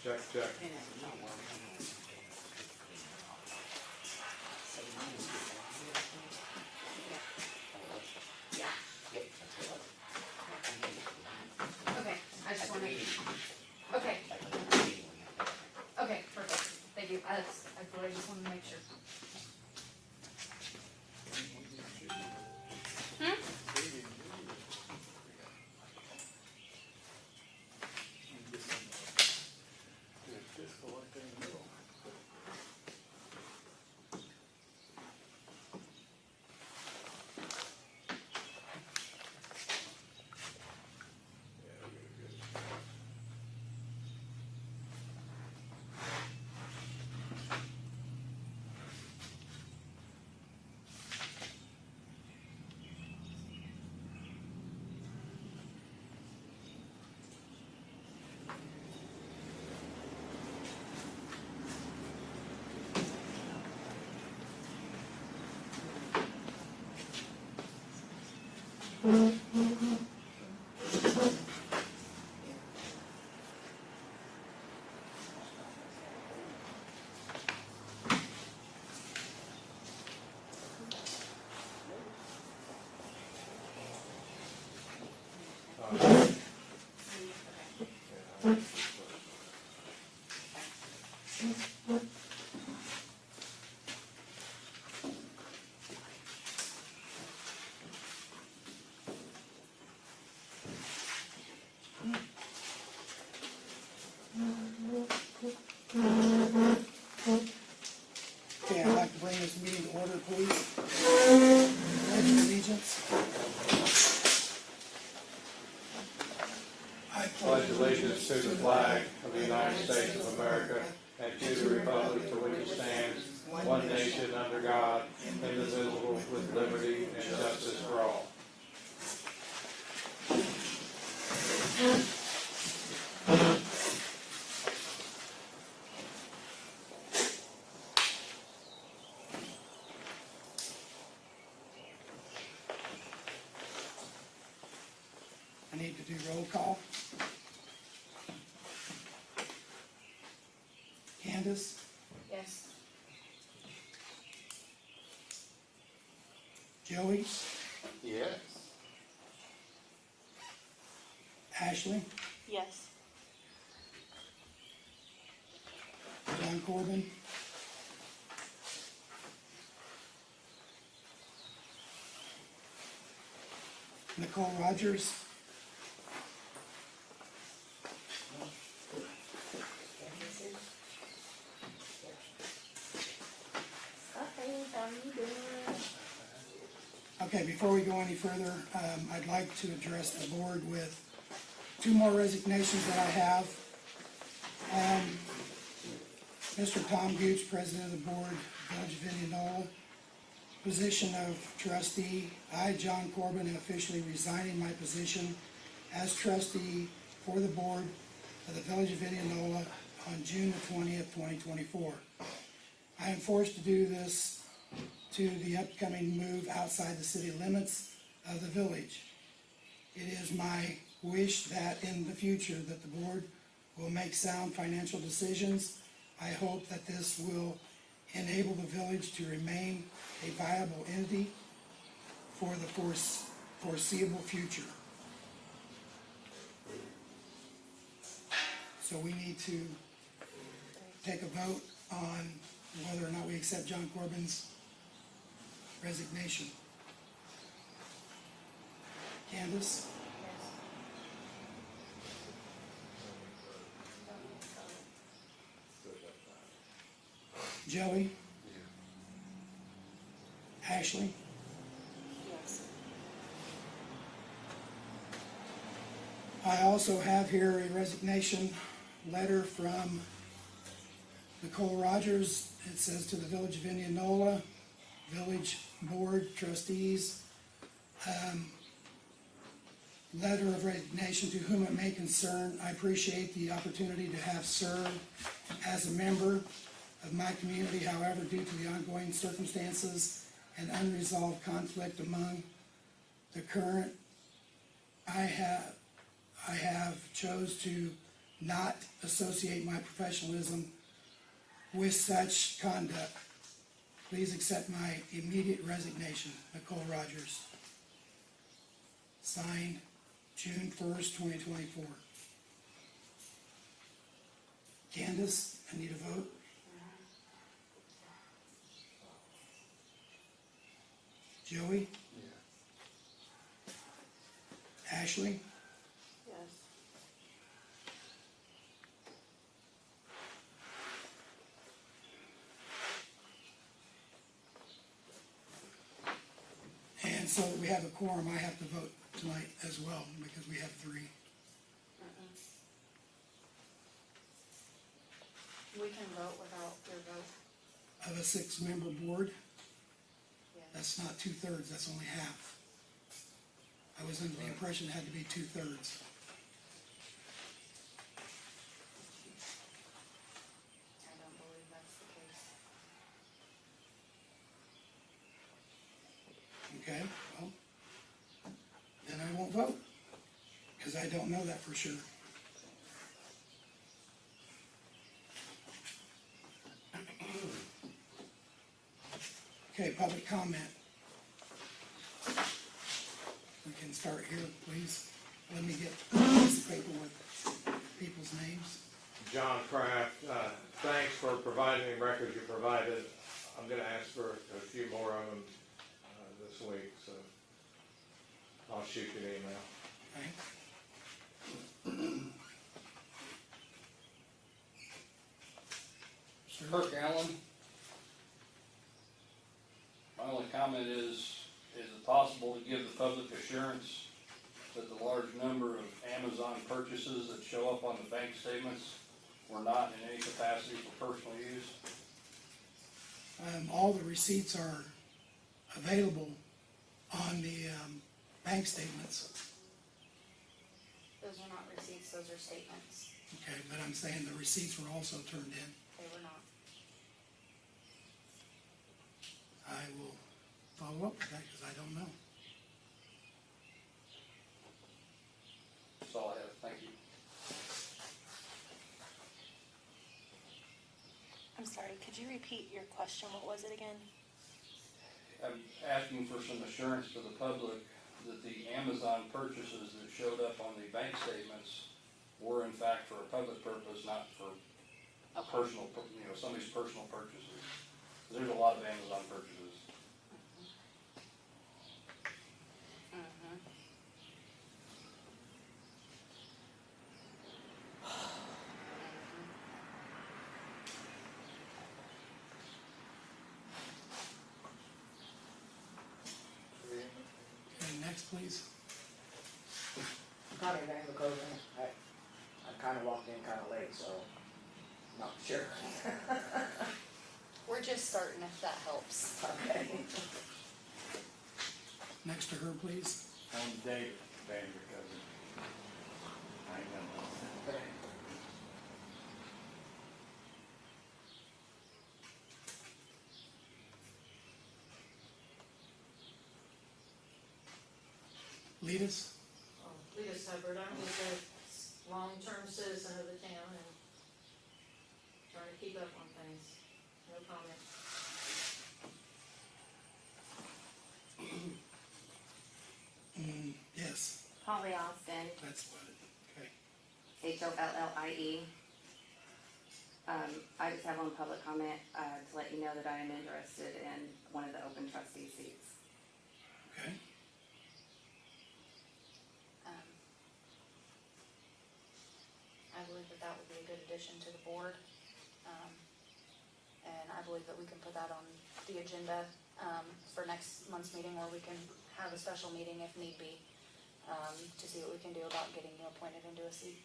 Check, check. Okay, I just wanted, okay. Okay, perfect, thank you, I just wanted to make sure. Okay, I'd like to bring this meeting to order, please. Pledge of allegiance. I Pledge allegiance to the flag of the United States of America and to the republic for which it stands, one nation under God, indivisible, with liberty and justice for all. I need to do roll call. Candace, Yes. Joey, Yes. Ashley, Yes. John Corbin, Nicole Rogers, Okay, before we go any further, I'd like to address the board with two more resignations that I have. Mr. Tom Gooch, President of the Board, Village of Indianola, position of trustee. I, John Corbin, am officially resigning my position as trustee for the board of the Village of Indianola on June the 20th, 2024. I am forced to do this to the upcoming move outside the city limits of the village. It is my wish that in the future that the board will make sound financial decisions. I hope that this will enable the village to remain a viable entity for the foreseeable future. So we need to take a vote on whether or not we accept John Corbin's resignation. Candace? Joey? Ashley? Yes. I also have here a resignation letter from Nicole Rogers. It says to the Village of Indianola, Village Board Trustees, letter of resignation to whom it may concern. I appreciate the opportunity to have served as a member of my community. However, due to the ongoing circumstances and unresolved conflict among the current, I have chose to not associate my professionalism with such conduct. Please accept my immediate resignation. Nicole Rogers. Signed, June 1st, 2024. Candace, I need a vote. Joey? Ashley? Yes. And so that we have a quorum, I have to vote tonight as well, because we have three. We can vote without your vote. Of a six-member board, Yeah. that's not 2/3, that's only half. I was under the impression it had to be 2/3. I don't believe that's the case. Okay, well, then I won't vote, because I don't know that for sure. Okay, public comment. We can start here, please. Let me get a piece of paper with people's names. John Kraft, thanks for providing the records you provided. I'm gonna ask for a few more of them, this week, so I'll shoot you an email. Okay. Sir? Kirk Allen. My only comment is it possible to give the public assurance that the large number of Amazon purchases that show up on the bank statements were not in any capacity for personal use? All the receipts are available on the bank statements. Those are not receipts, those are statements. Okay, but I'm saying the receipts were also turned in. They were not. I will follow up with that because I don't know. That's all I have. Thank you. I'm sorry, could you repeat your question? What was it again? I'm asking for some assurance to the public that the Amazon purchases that showed up on the bank statements were in fact for a public purpose, not for personal, somebody's personal purchases. There's a lot of Amazon purchases. Okay, next please. Connie, name of the code, I kinda walked in kinda late, so, not sure. We're just starting, if that helps. Okay. Next to her please. I'm Dave Vandercoven. I ain't gonna know. Lead us. Lita Hubbard, I'm just a long-term citizen of the town and trying to keep up on things. No comment. Yes, Holly Austin, that's what it, okay. Hollie. I just have one public comment, to let you know that I am interested in one of the open trustee seats. Okay, I believe that that would be a good addition to the board. And I believe that we can put that on the agenda, for next month's meeting, or we can have a special meeting if need be, to see what we can do about getting you appointed into a seat.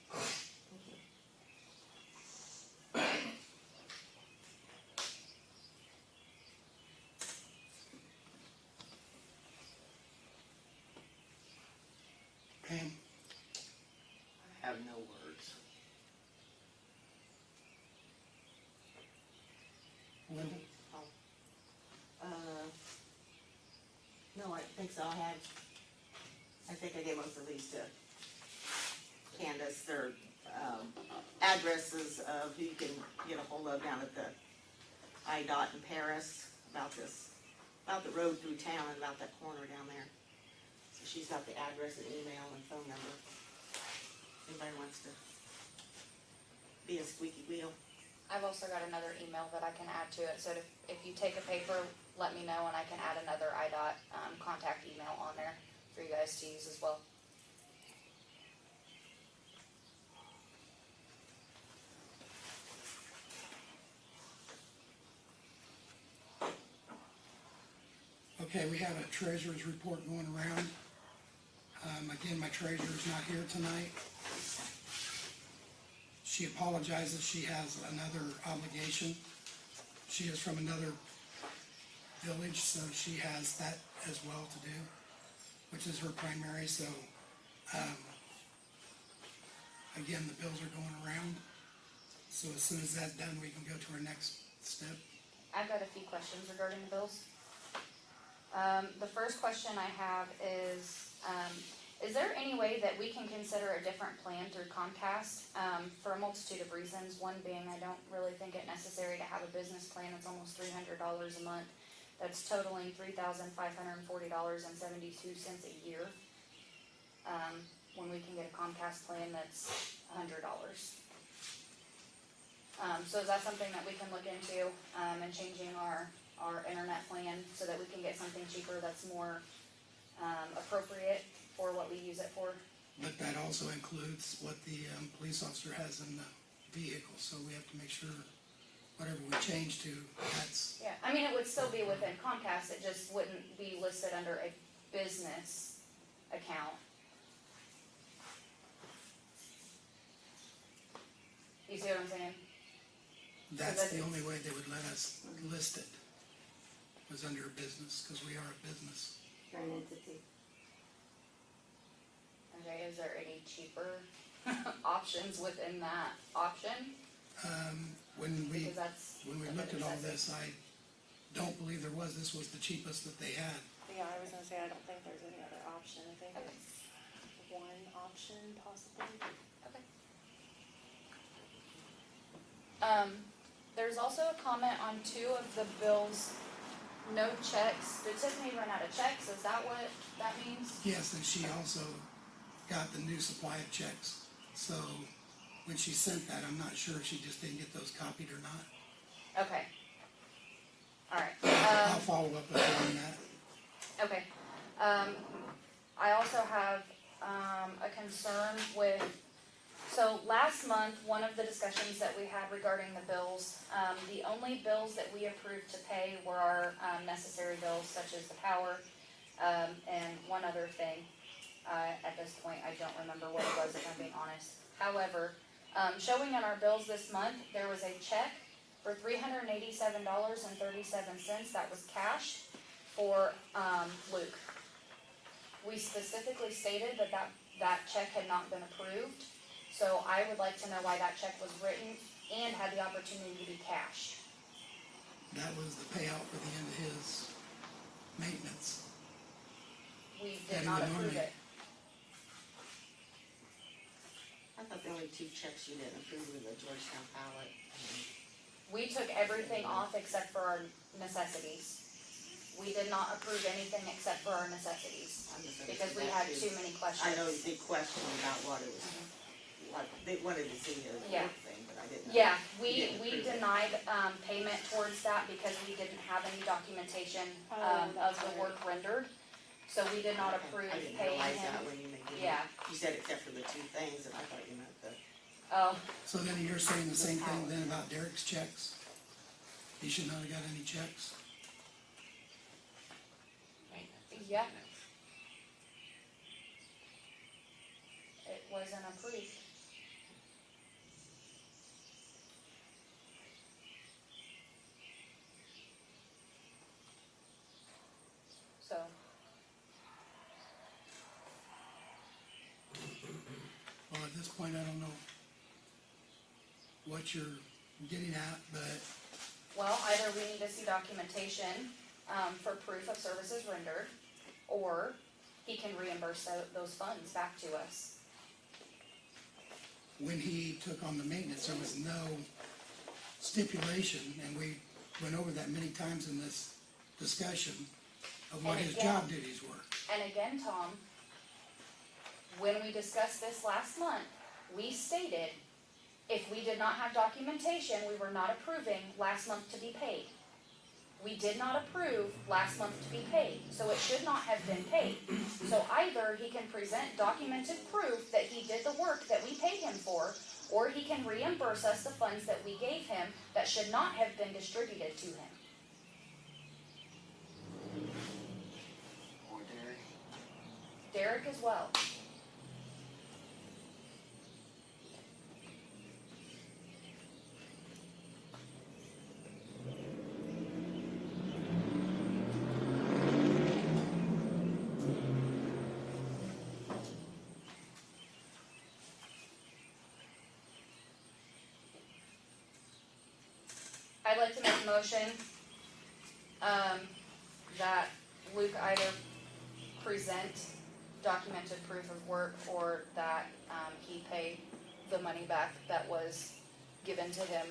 Pam, I have no words. Linda, No, I think so. I think I gave most of these to Candace, or, addresses of who you can get a hold of down at the IDOT in Paris about about the road through town and about that corner down there. So she's got the address and email and phone number. Anybody wants to be a squeaky wheel? I've also got another email that I can add to it, so if you take a paper, let me know and I can add another IDOT, contact email on there for you guys to use as well. Okay, we have a treasurer's report going around. Again, my treasurer's not here tonight. She apologizes, she has another obligation. She is from another village, so she has that as well to do, which is her primary, so, again, the bills are going around. So as soon as that's done, we can go to our next step. I've got a few questions regarding the bills. The first question I have is there any way that we can consider a different plan through Comcast, for a multitude of reasons? One being, I don't really think it necessary to have a business plan that's almost $300 a month, that's totaling $3,540.72 a year, when we can get a Comcast plan that's $100. So is that something that we can look into, and changing our internet plan so that we can get something cheaper that's more appropriate for what we use it for? But that also includes what the police officer has in the vehicle, so we have to make sure whatever we change to, that's, Yeah, I mean, it would still be within Comcast, it just wouldn't be listed under a business account. You see what I'm saying? that's the only way they would let us list it, was under a business, because we are a business. You're an entity. Okay, is there any cheaper options within that option? When we Because that's. looked at all this, I don't believe there was, this was the cheapest that they had. Yeah, I was gonna say, I don't think there's any other option, I think Okay. it's one option possibly. Okay. There's also a comment on 2 of the bills, no checks. Did Tiffany run out of checks? Is that what that means? Yes, and she also got the new supply of checks. So when she sent that, I'm not sure if she just didn't get those copied or not. Okay. Alright. I'll follow up with her on that. Okay. I also have, a concern with, so last month, one of the discussions that we had regarding the bills, the only bills that we approved to pay were our, necessary bills such as the power, and one other thing. At this point, I don't remember what it was, if I'm being honest. However, showing on our bills this month, there was a check for $387.37 that was cashed for, Luke. We specifically stated that check had not been approved, so I would like to know why that check was written and had the opportunity to be cashed. That was the payout for the end of his maintenance. We That did he not would approve normally- it. I thought the only 2 checks you didn't approve were the Georgetown pallet. We took everything off except for our necessities. We did not approve anything except for our necessities, because we had too many questions. I know you did question about what it was, what, they wanted to see a Yeah. work thing, but I didn't know. Yeah, You we didn't approve it. denied, payment towards that because we didn't have any documentation, Oh, of that's the right. work rendered. So we did not Okay, approve I didn't paying realize that him. when you made it. Yeah. You said except for the 2 things, and I thought you meant the, Oh, So then you're saying the same thing then about Derek's checks? He should not have got any checks? yeah. It wasn't approved. So, Well, at this point, I don't know what you're getting at, but well, either we need to see documentation, for proof of services rendered, or he can reimburse those funds back to us. when he took on the maintenance, there was no stipulation, and we went over that many times in this discussion of what And his again- job duties were. And again, Tom, when we discussed this last month, we stated if we did not have documentation, we were not approving last month to be paid. We did not approve last month to be paid, so it should not have been paid. So either he can present documented proof that he did the work that we paid him for, or he can reimburse us the funds that we gave him that should not have been distributed to him. Or Derek. Derek as well. I'd like to make a motion, that Luke either present documented proof of work or that, he pay the money back that was given to him.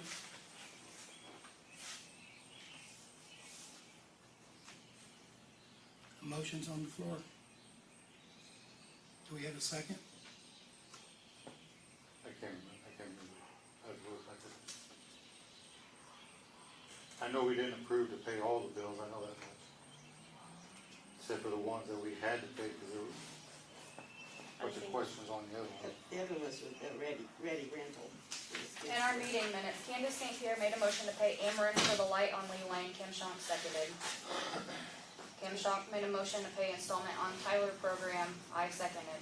A motion's on the floor. Do we have a second? I can't remember. I know we didn't approve to pay all the bills, I know that much. Except for the ones that we had to pay, because there was a bunch of questions on the other one. The other was with the ready rental. In our meeting minutes, Candace St. Pierre made a motion to pay Ameren for the light on Lee Lane. Kim Schonk seconded. Kim Schonk made a motion to pay installment on Tyler program. I seconded.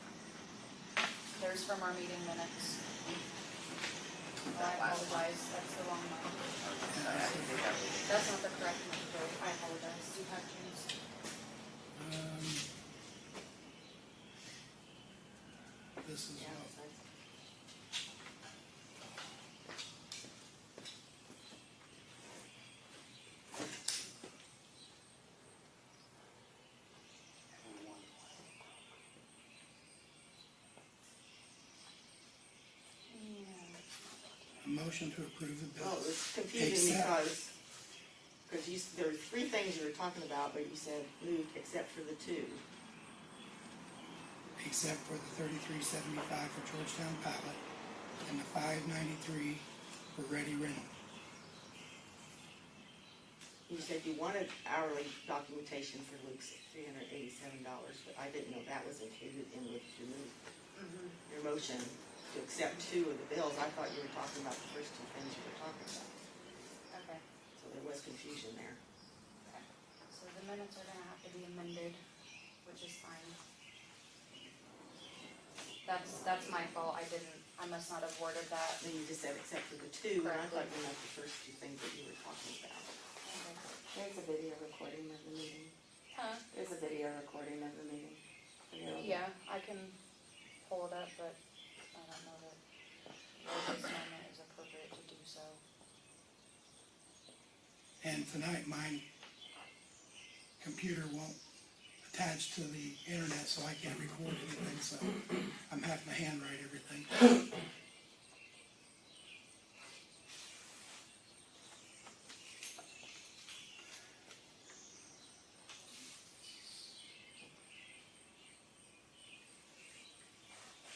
There's from our meeting minutes. I apologize, that's the wrong one. That's not the correct one, Joe. I apologize. You have changed. This is, Yeah, a motion to approve the well, bills. it was confusing Except- because there were three things you were talking about, but you said Luke, except for the two. Except for the $33.75 for Georgetown Pilot and the $5.93 for Ready Rental. You said you wanted hourly documentation for Luke's $387, but I didn't know that was included in with your motion to accept two of the bills. I thought you were talking about the first two things you were talking about. Okay. So there was confusion there. So the minutes are gonna have to be amended, which is fine. That's my fault. I must not have worded that. Then you just said except for the two, and I Correct. thought you meant the first two things that you were talking about. There's a video recording of the meeting. Huh? There's a video recording of the meeting. available. Yeah, I can pull it up, but I don't know that at this moment is appropriate to do so. And tonight, my computer won't attach to the internet, so I can't record anything, so I'm having to handwrite everything.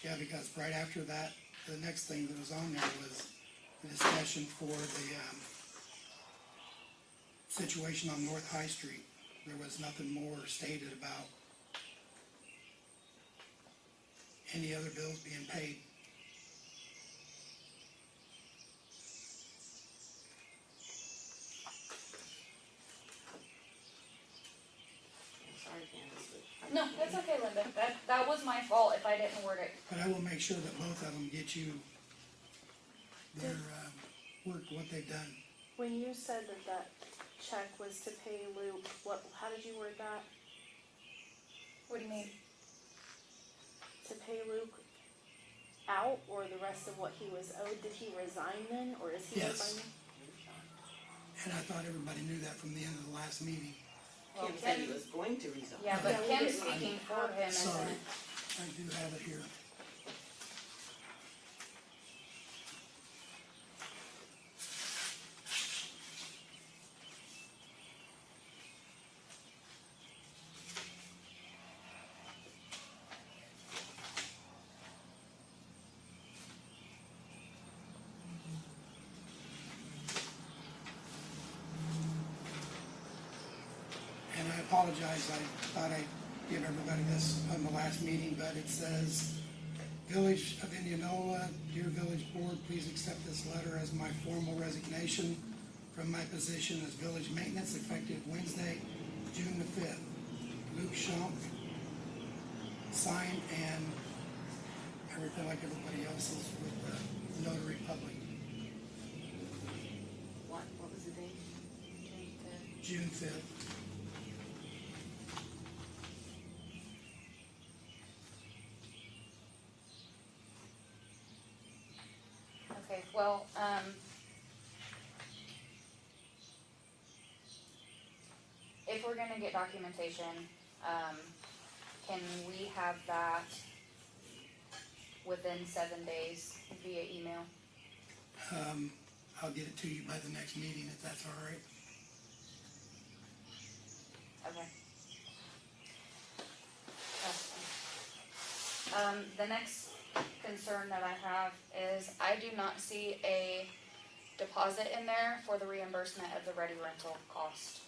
Yeah, because right after that, the next thing that was on there was the discussion for the, situation on North High Street. There was nothing more stated about any other bills being paid. I'm sorry, Candace, but. No, that's okay, Linda. That was my fault if I didn't word it. But I will make sure that both of them get you their, work, what they've done. When you said that check was to pay Luke, how did you word that? What do you mean? To pay Luke out or the rest of what he was owed? Did he resign then, or is he Yes. resigning? And I thought everybody knew that from the end of the last meeting. Well, Kim said he Kim, was going to resign. yeah, but Yeah, we Kim's didn't. speaking for him, isn't Sorry, it? I do have it here. apologize, I thought I'd give everybody this on the last meeting, but it says, Village of Indianola, dear Village Board, please accept this letter as my formal resignation from my position as village maintenance effective Wednesday, June the 5th. Luke Schomp, signed, and everything like everybody else's with the notary public, What was the date? June 5th. Okay, well, if we're gonna get documentation, can we have that within 7 days via email? I'll get it to you by the next meeting, if that's all right. Okay. That's fine. The next concern that I have is I do not see a deposit in there for the reimbursement of the ready rental cost.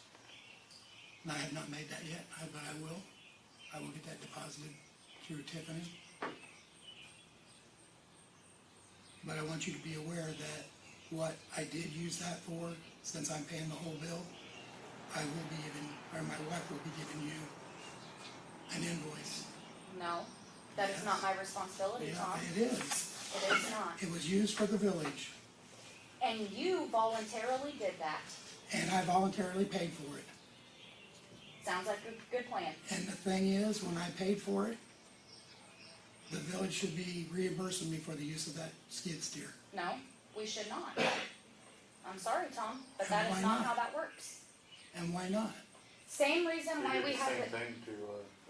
And I have not made that yet, but I will. I will get that deposited through Tiffany. But I want you to be aware that what I did use that for, since I'm paying the whole bill, I will be giving, or my wife will be giving you an invoice. No, that is not my responsibility, Yeah, Tom. it is. It is not. It was used for the village, And you voluntarily did that. and I voluntarily paid for it. Sounds like a good plan. And the thing is, when I paid for it, the village should be reimbursing me for the use of that skid steer. No, we should not. I'm sorry, Tom, but that And is why not not? how that works. And why not? Same reason why we had Same the, thing to,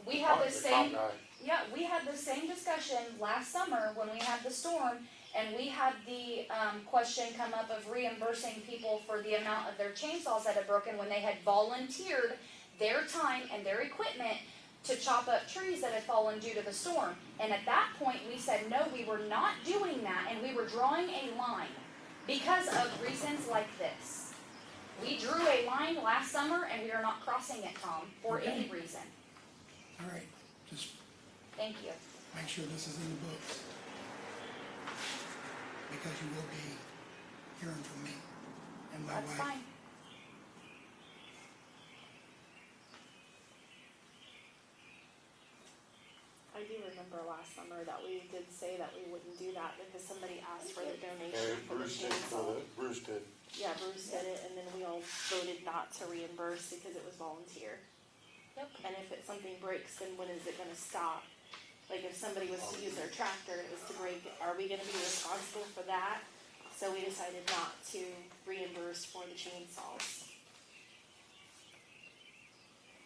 we had the the same, top guy. yeah, we had the same discussion last summer when we had the storm, and we had the, question come up of reimbursing people for the amount of their chainsaws that had broken when they had volunteered their time and their equipment to chop up trees that had fallen due to the storm. And at that point, we said, no, we were not doing that, and we were drawing a line because of reasons like this. We drew a line last summer, and we are not crossing it, Tom, for any reason. All right, just Thank you. make sure this is in the books. Because you will be hearing from me and my That's wife. fine. I do remember last summer that we did say that we wouldn't do that because somebody asked for the donation for the Bruce did, chainsaw. Bruce did. Yeah, Bruce did it, and then we all voted not to reimburse because it was volunteer. Yep. And if something breaks, then when is it gonna stop? Like if somebody was to use their tractor, it was to break, are we gonna be responsible for that? So we decided not to reimburse for the chainsaws.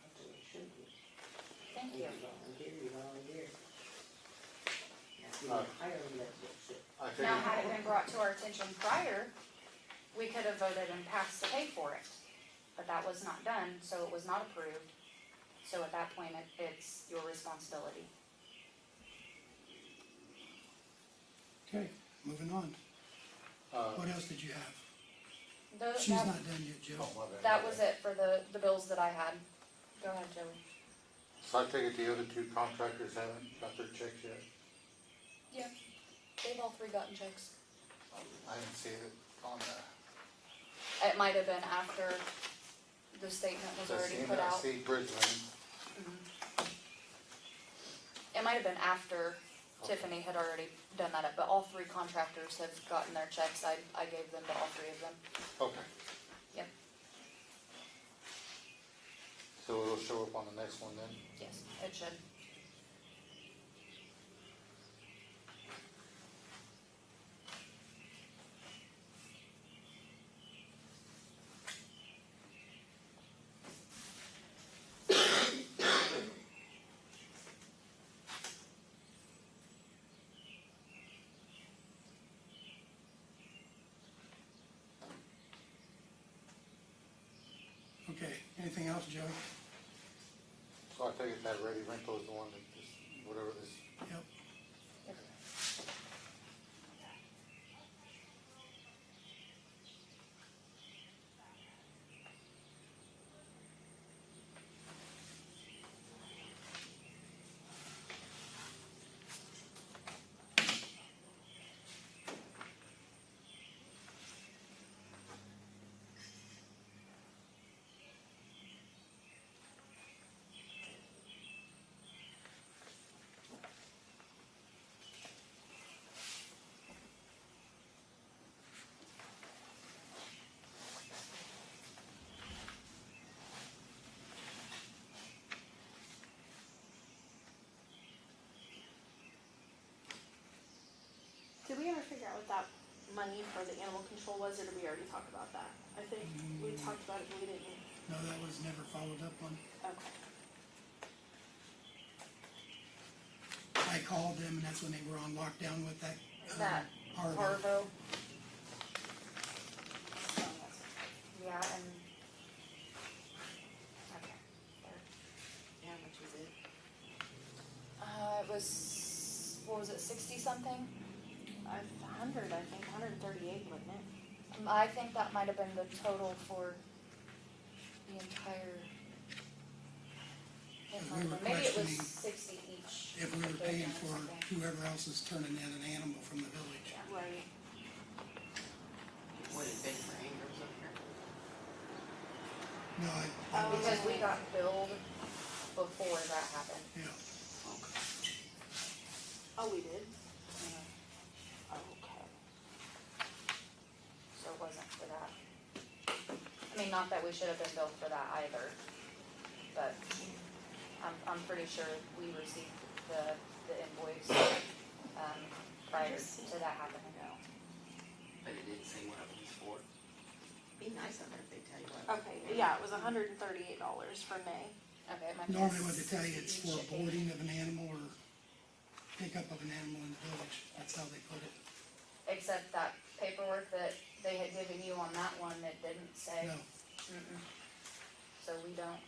That's what it should be. Thank you. You volunteer. Uh, I don't let it sit. I take Now, it, had it been brought to our attention prior, we could have voted and passed to pay for it. But that was not done, so it was not approved. So at that point, it's your responsibility. Okay, moving on. uh, What else did you have? Those, She's not done yet, Joe. oh, my bad. that was it for the bills that I had. Go ahead, Joey. So I take it the other two contractors haven't got their checks yet? Yeah, they've all three gotten checks. I didn't see it on the. It might have been after the statement was already put out. See Bridgman, It might have been after Tiffany had already done that, but all three contractors have gotten their checks. I gave them to all three of them. okay. Yep. So it'll show up on the next one then? Yes, it should. Okay, anything else, Joe? So I take it that ready rental is the one that just, whatever this, Yep. ever figure out what that money for the animal control was, or did we already talk about that? I think we talked about it, but we didn't. No, that was never followed up on. Okay. I called them and that's when they were on lockdown with that, That Parvo. Parvo. Yeah, and. Okay. Yeah, how much was it? It was, what was it, 60 something? 100, I think, 138, wasn't it? I think that might have been the total for the entire. We were Maybe it was questioning 60 each. if we were of paying them or for something. whoever else is turning in an animal from the village. Right. What is it for Angels up here? No, I Oh, was, Because we got billed before that happened. yeah, Oh, we did? Mm-hmm. Okay. So it wasn't for that. I mean, not that we should have been billed for that either, but I'm pretty sure we received the invoice, prior to that happening. But it didn't say what it was for. Be nice of them if they tell you what. Okay, yeah, it was $138 for May. Okay, it might be normally what they tell you, it's for 60. boarding of an animal or pickup of an animal in the village, that's how they put it. Except that paperwork that they had given you on that one, it didn't say. No, Mm-mm. So we don't.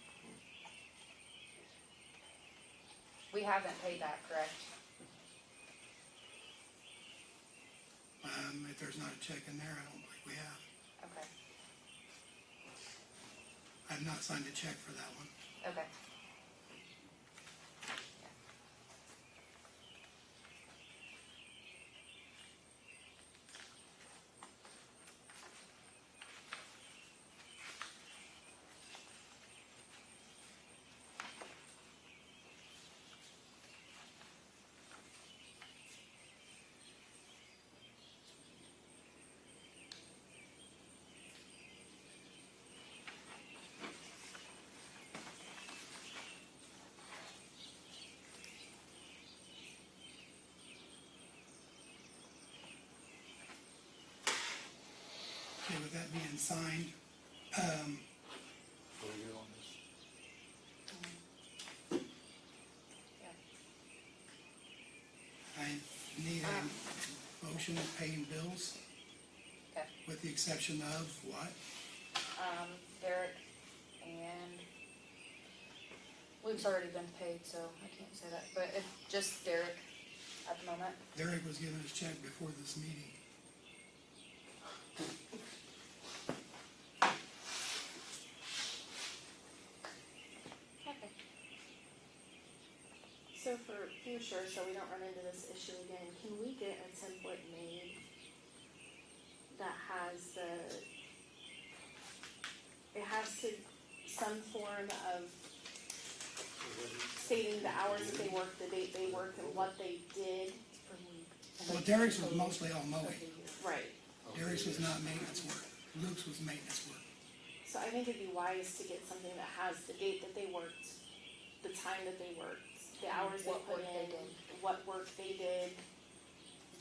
We haven't paid that, correct? if there's not a check in there, I don't believe we have. Okay, I've not signed a check for that one. okay. Okay, with that being signed, So you on this? I need a motion of paying bills. Okay. With the exception of what? Derek and Luke's already been paid, so I can't say that, but it's just Derek at the moment. Derek was given his check before this meeting. Okay. So for future, so we don't run into this issue again, can we get a template made that has it has to, some form of stating the hours that they worked, the date they worked, and what they did? Well, Derek's was mostly all mowing. Right. Derek's was not maintenance work. Luke's was maintenance work. So I think it'd be wise to get something that has the date that they worked, the time that they worked, the hours they What put work they in, did. what work they did,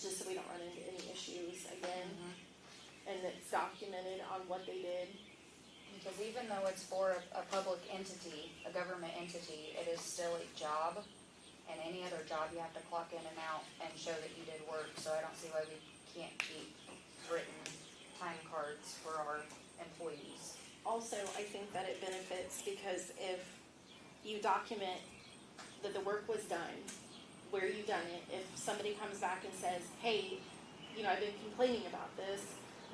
just so we don't run into any issues again. And it's documented on what they did. Because even though it's for a public entity, a government entity, it is still a job. And any other job, you have to clock in and out and show that you did work, so I don't see why we can't keep written time cards for our employees. Also, I think that it benefits because if you document that the work was done, where you done it, if somebody comes back and says, hey, you know, I've been complaining about this,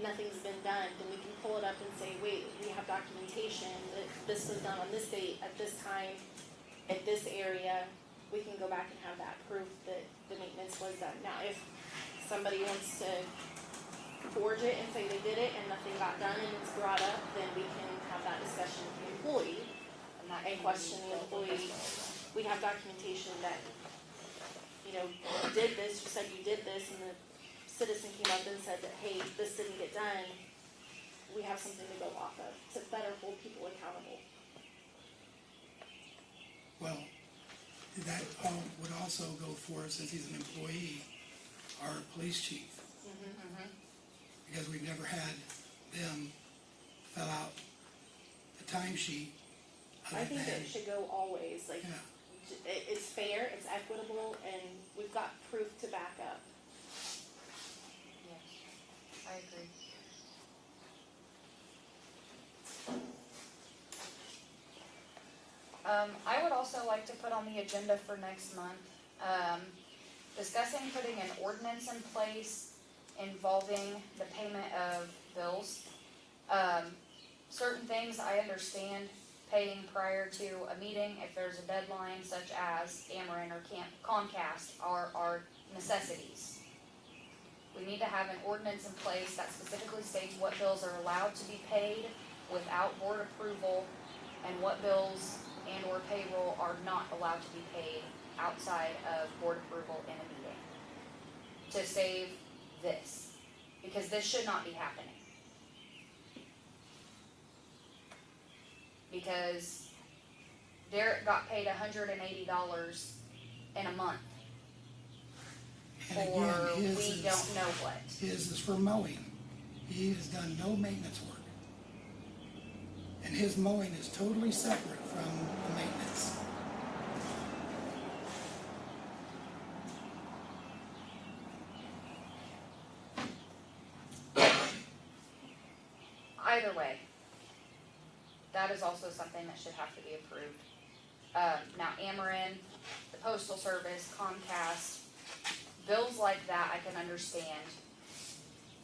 nothing's been done, then we can pull it up and say, wait, we have documentation that this was done on this date, at this time, at this area. We can go back and have that proof that the maintenance was done. Now, if somebody wants to forge it and say they did it and nothing got done and it's brought up, then we can have that discussion with the employee and question the employee. We have documentation that, you know, you did this, you said you did this, and the citizen came up and said that, hey, this didn't get done. We have something to go off of to better hold people accountable. Well, that would also go for, since he's an employee, our police chief. because we've never had them fill out the timesheet. I think it should go always, like, Yeah, it's fair, it's equitable, and we've got proof to back up. Yes, I agree. I would also like to put on the agenda for next month, discussing putting an ordinance in place involving the payment of bills. Certain things I understand paying prior to a meeting, if there's a deadline such as Ameren or Comcast are necessities. We need to have an ordinance in place that specifically states what bills are allowed to be paid without board approval and what bills and or payroll are not allowed to be paid outside of board approval in a meeting. To save this, because this should not be happening. Because Derek got paid $180 in a month and again, for we his don't know what. his is for mowing. He has done no maintenance work. And his mowing is totally separate from the maintenance. Either way, that is also something that should have to be approved. Now Ameren, the Postal Service, Comcast, bills like that I can understand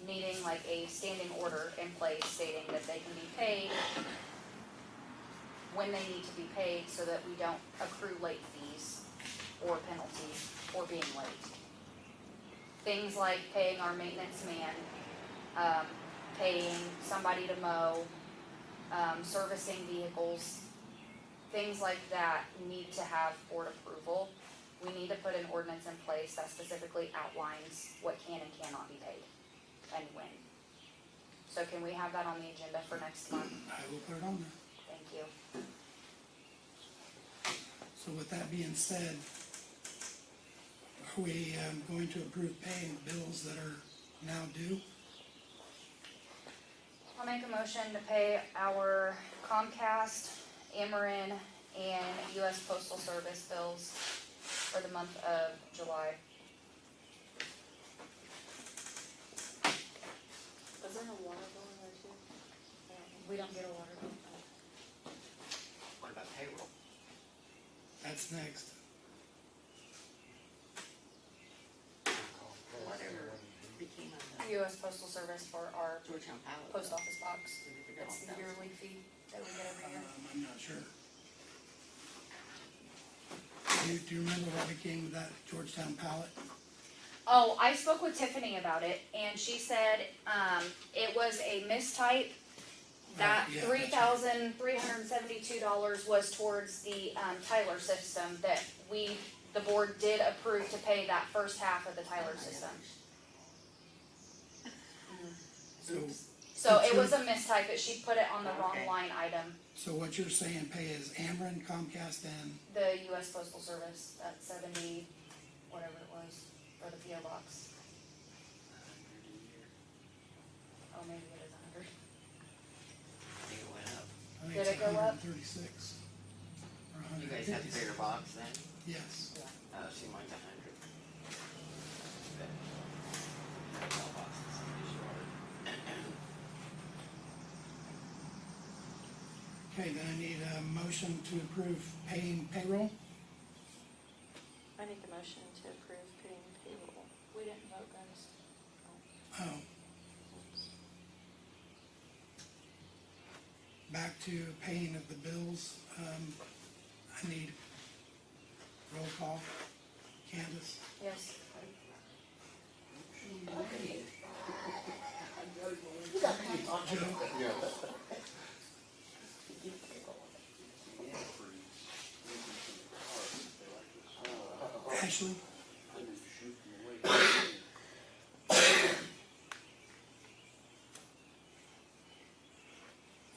needing like a standing order in place stating that they can be paid when they need to be paid so that we don't accrue late fees or penalties for being late. Things like paying our maintenance man, paying somebody to mow, servicing vehicles, things like that need to have board approval. We need to put an ordinance in place that specifically outlines what can and cannot be paid and when. So can we have that on the agenda for next month? I will put it on there. Thank you. So with that being said, are we going to approve paying bills that are now due? I'll make a motion to pay our Comcast, Ameren, and US Postal Service bills for the month of July. Was there no water going there too? We don't get a water bill. What about payroll? That's next. Whatever became of the US Postal Service for our Georgetown Pilot. post office box. Did we forget It's all the that? yearly fee that we get every year. I'm not sure. Do you remember what became of that Georgetown pallet? Oh, I spoke with Tiffany about it, and she said, it was a mistype. That Yeah, $3,372 was towards the, Tyler system that the board did approve to pay that first half of the Tyler system. So, So it was a mistype, but she put it on the wrong Okay. line item, so what you're saying pay is Ameren, Comcast, and, the US Postal Service, at 70, whatever it was, for the PO box. Oh, maybe it is 100. I think it went up. I think Did it's it go up? 136. Or You guys have the 156. bigger box then? Yes. See, mine's 100. But, small boxes, is shorter. Okay, then I need a motion to approve paying payroll. I make a motion to approve paying payroll. We didn't vote, guys. Oh. Back to paying of the bills, I need roll call. Candace? Yes. Joe? Ashley?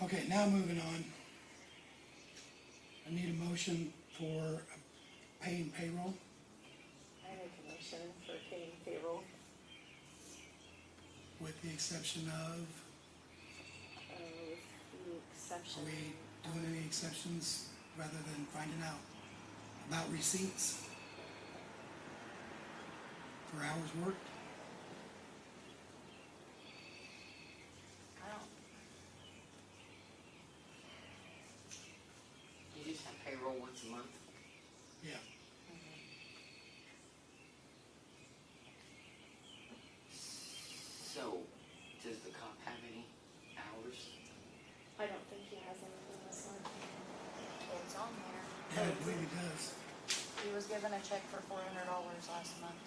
Okay, now moving on. I need a motion for paying payroll. I make a motion for paying payroll. with the exception of, with the are exception. we doing any exceptions rather than finding out about receipts for hours worked? I don't, You just have payroll once a month? Yeah. So, does the cop have any hours? I don't think he has anything this month. it's on there. Yeah, I believe he does. He was given a check for $400 last month.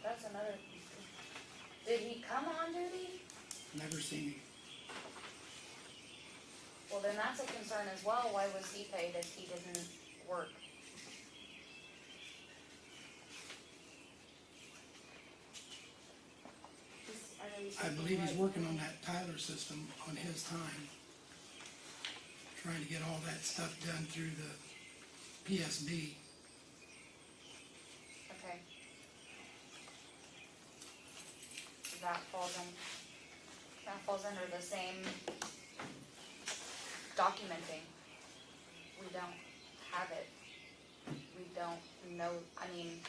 That's another, did he come on duty? Never seen him. Well, then that's a concern as well. Why was he paid if he didn't work? I know he's I working believe he's right working now. on that Tyler system on his time. Trying to get all that stuff done through the PSB. Okay. That falls under the same documenting. We don't have it. We don't know, I mean,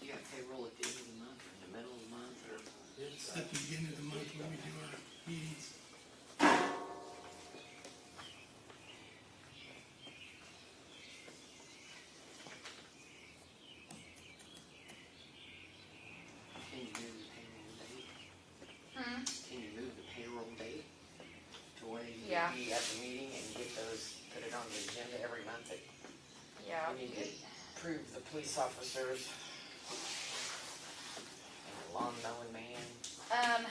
You got payroll at the end of the month, or in the middle of the month, or? At the beginning of the month when we do our meetings. Can you move the payroll date? hmm, Can you move the payroll date to when you Yeah. be at the meeting and get those, put it on the agenda every month that yeah. we need to approve the police officers and the lawn mowing man?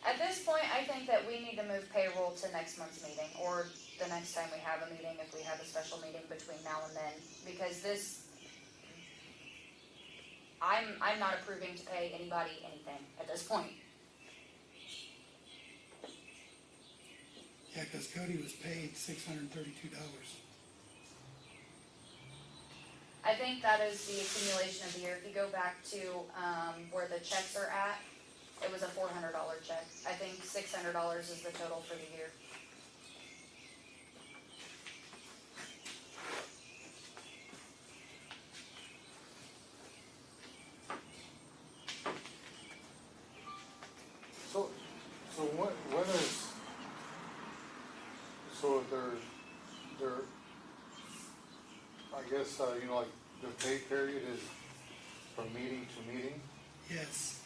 At this point, I think that we need to move payroll to next month's meeting, or the next time we have a meeting, if we have a special meeting between now and then, because this, I'm not approving to pay anybody anything at this point. Yeah, cause Cody was paid $632. I think that is the accumulation of the year. If you go back to, where the checks are at, it was a $400 check. I think $600 is the total for the year. So when is, so if there, I guess, like the pay period is from meeting to meeting, Yes.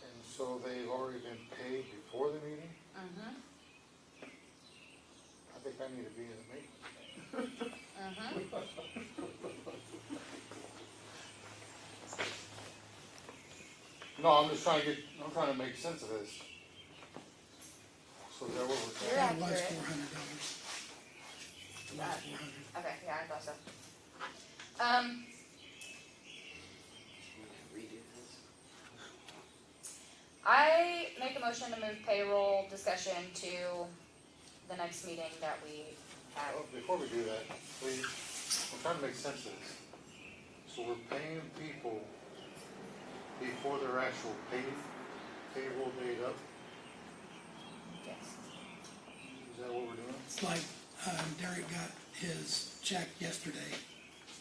and so they've already been paid before the meeting? Mm-hmm, I think I need to be in the meeting. mm-hmm. No, I'm just trying to make sense of this. So is that what we're saying? You're That was accurate. $400. It was $400. Okay, yeah, I thought so. We can redo this. I make a motion to move payroll discussion to the next meeting that we have. Well, before we do that, please, I'm trying to make sense of this. So we're paying people before their actual payroll date up? Yes. Is that what we're doing? It's like, Derek got his check yesterday,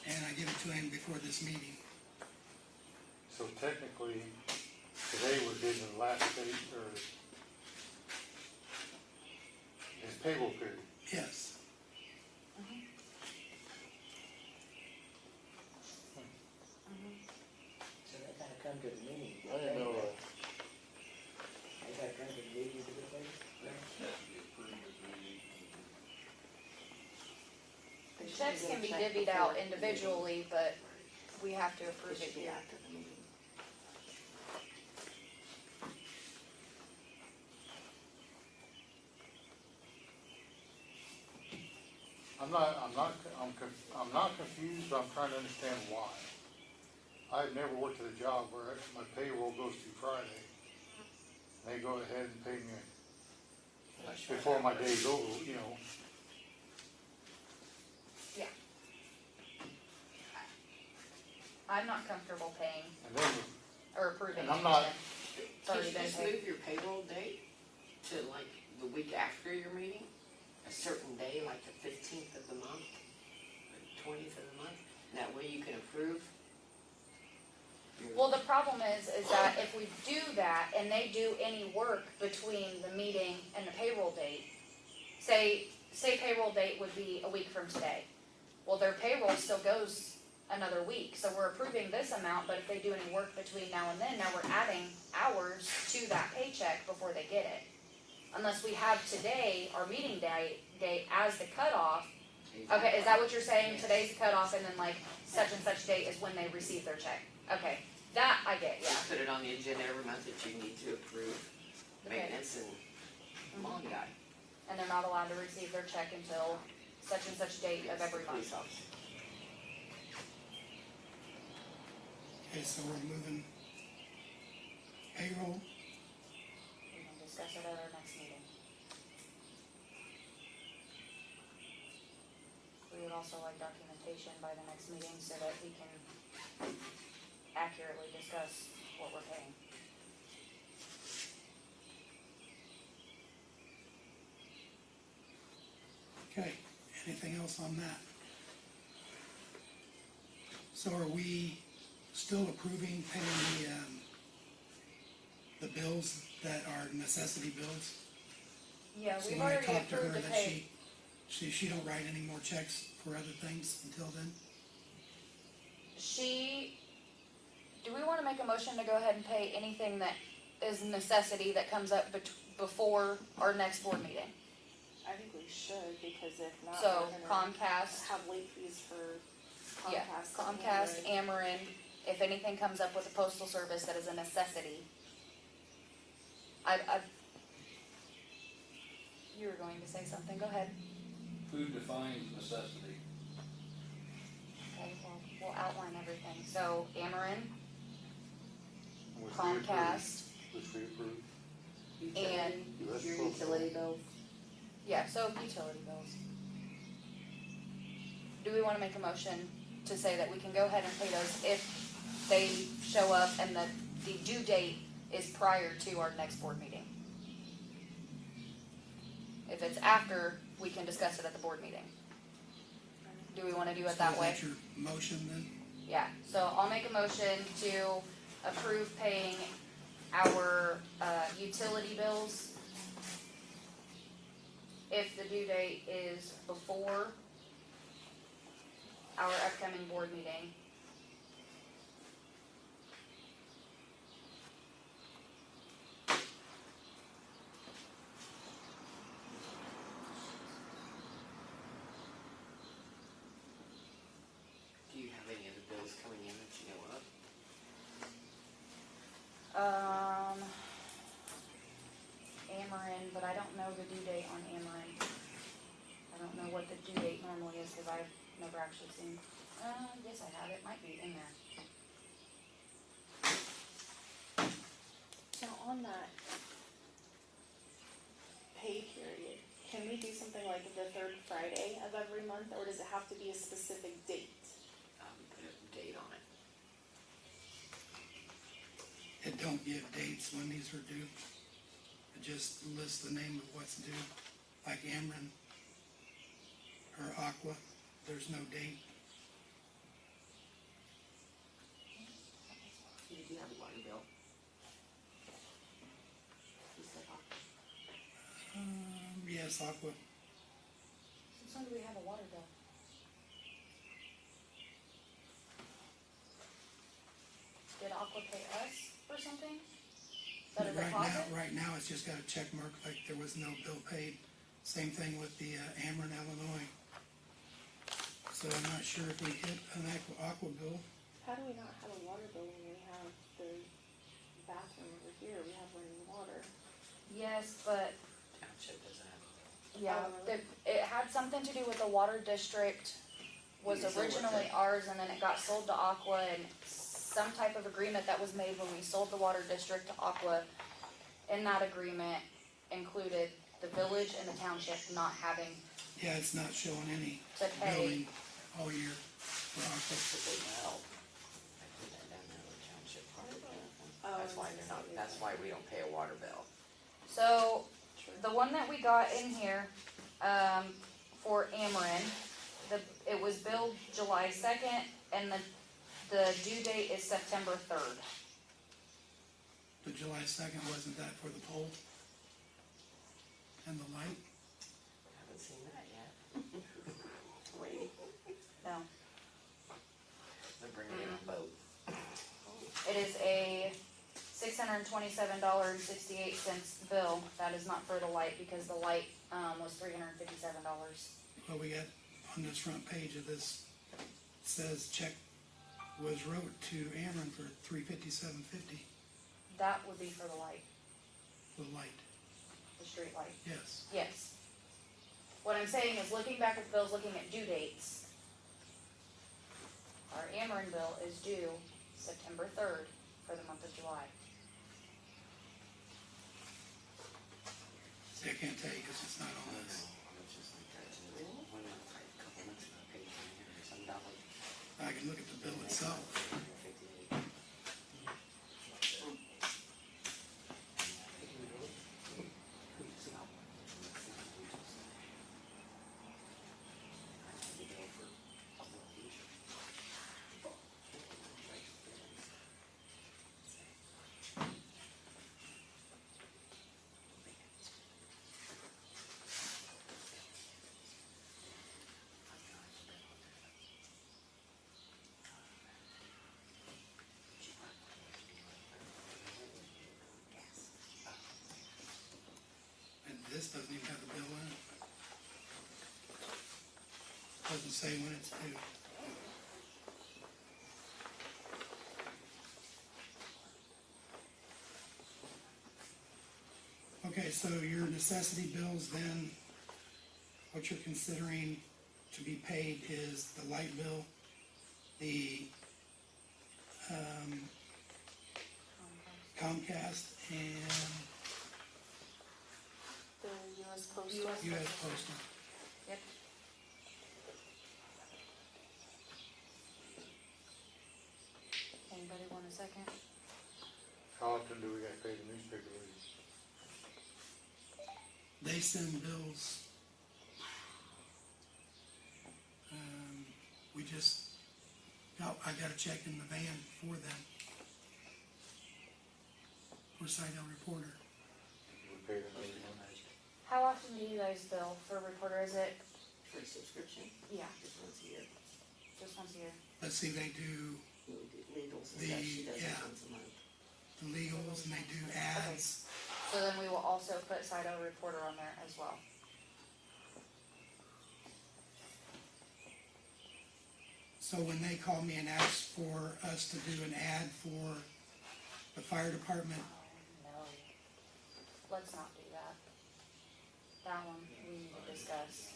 and I give it to him before this meeting. So technically, today we're getting the last day, or his payroll period. Yes. So they gotta come to the meeting. I didn't know that. They gotta come to the meeting to get paid? They should Checks get a can be check divvied before out the meeting. individually, but we have to It approve it should be here. after the meeting. I'm not confused, but I'm trying to understand why. I've never worked at a job where my payroll goes through Friday. They go ahead and pay me before my day's over, Yeah. I'm not comfortable paying And then, or approving And I'm anything. not- It's already Could you been just paid. move your payroll date to like the week after your meeting? A certain day, like the 15th of the month, or 20th of the month? And that way you can approve? Well, the problem is that if we do that and they do any work between the meeting and the payroll date, say payroll date would be a week from today. Well, their payroll still goes another week, so we're approving this amount, but if they do any work between now and then, now we're adding hours to that paycheck before they get it. Unless we have today, our meeting date as the cutoff. Okay, is that what you're saying? Today's the cutoff and then like such and such date is when they receive their check? Okay, that I get, yeah. Just put it on the agenda every month that you need to approve Okay. maintenance and lawn guy. And they're not allowed to receive their check until such and such date of every month. Police officer. Okay, so we're moving payroll, We can discuss it at our next meeting. We would also like documentation by the next meeting so that we can accurately discuss what we're paying. okay, anything else on that? So are we still approving paying the bills that are necessity bills? Yeah, So we've when I already talked to her approved to that pay. she don't write any more checks for other things until then? Do we wanna make a motion to go ahead and pay anything that is necessity that comes up before our next board meeting? I think we should, because if not, So we're gonna Comcast, have late fees for yeah, Comcast. Comcast, Ameren, if anything comes up with the postal service that is a necessity. You were going to say something, go ahead. Who defines necessity? Okay, well, we'll outline everything. So Ameren, which we approved, Comcast, which we approved. and, That's Your supposed to- utility bills. yeah, so utility bills. Do we wanna make a motion to say that we can go ahead and pay those if they show up and the due date is prior to our next board meeting? If it's after, we can discuss it at the board meeting. Do we wanna do it that way? So is that your motion then? Yeah, so I'll make a motion to approve paying our, utility bills if the due date is before our upcoming board meeting. Do you have any other bills coming in that you know of? Ameren, but I don't know the due date on Ameren. I don't know what the due date normally is, cause I've never actually seen, yes I have, it might be in there. Now, on that pay period, can we do something like the third Friday of every month, or does it have to be a specific date? Put a date on it. It don't give dates when these are due. It just lists the name of what's due, like Ameren or Aqua, there's no date. You do have a water bill. You said Yes, Aqua, Since when do we have a water bill? Did Aqua pay us for something? Is that a deposit? right now, it's just got a check mark like there was no bill paid. Same thing with the Ameren, Illinois. So I'm not sure if we hit an Aqua bill. How do we not have a water bill when we have the bathroom over here, we have running water? Yes, but township doesn't have. yeah, it had something to do with the water district was Yeah, so what's originally that? ours and then it got sold to Aqua and some type of agreement that was made when we sold the water district to Aqua. In that agreement included the village and the township not having Yeah, it's not showing any to pay. billing all year for Aqua. But they know. I that's why we don't pay a water bill. So, the one that we got in here, for Ameren, it was billed July 2nd, and the due date is September 3rd. The July 2nd, wasn't that for the pole and the light? Haven't seen that yet. Wait, No. they're bringing in a boat. It is a $627.68 bill. That is not for the light, because the light, was $357. Well, we got on this front page of this, says check was wrote to Ameren for $357.50, That would be for the light, the light, the street light. yes. Yes. What I'm saying is, looking back at the bills, looking at due dates, our Ameren bill is due September 3rd for the month of July. See, I can't tell you because it's not on this. I can look at the bill itself. And this doesn't even have the bill in it. Doesn't say when it's due. Okay, so your necessity bills then, what you're considering to be paid is the light bill, the Comcast, and The US Postal. US Postal. Yep. Anybody want a second? How often do we gotta pay the newspaper ladies? They send bills. We just, I got a check in the van for them. For Sidell Reporter. We pay them every month. How often do you guys bill for a reporter? Is it, For a subscription, yeah, just once a year. just once a year? Let's see, they do We do legals and The- stuff, she does it yeah. once a month. the legals and they do ads. So then we will also put Sidell Reporter on there as well. So when they call me and ask for us to do an ad for the fire department, No. Let's not do that. That one we need to discuss.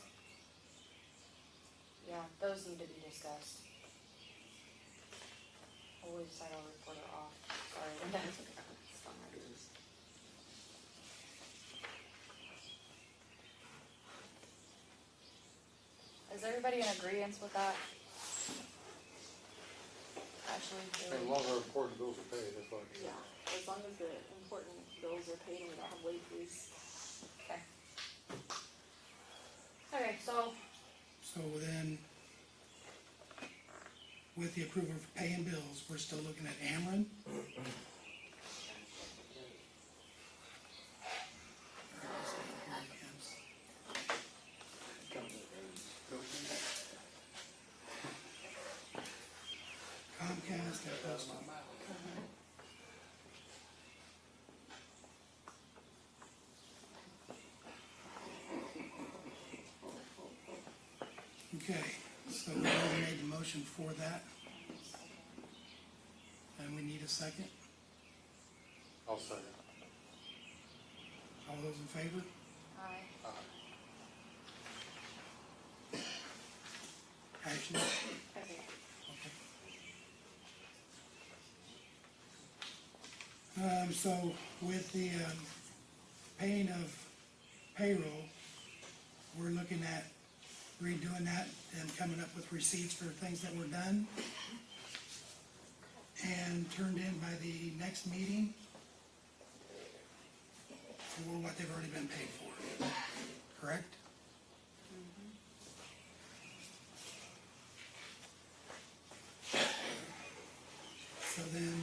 Yeah, those need to be discussed. We'll leave Sidell Reporter off. Sorry, Linda. It's fine, I do this. Is everybody in agreement with that? Ashley, And Julie? a lot of our important bills are paid, that's why. Yeah, as long as the important bills are paid and we don't have late fees. Okay. Okay, so, so then with the approval of paying bills, we're still looking at Ameren. Comcast and Postal. Okay, so we already made the motion for that. And we need a second. I'll second. All those in favor? aye. Ashley? Okay. Okay. So with the, paying of payroll, we're looking at redoing that and coming up with receipts for things that were done and turned in by the next meeting. for what they've already been paid for, correct? So then,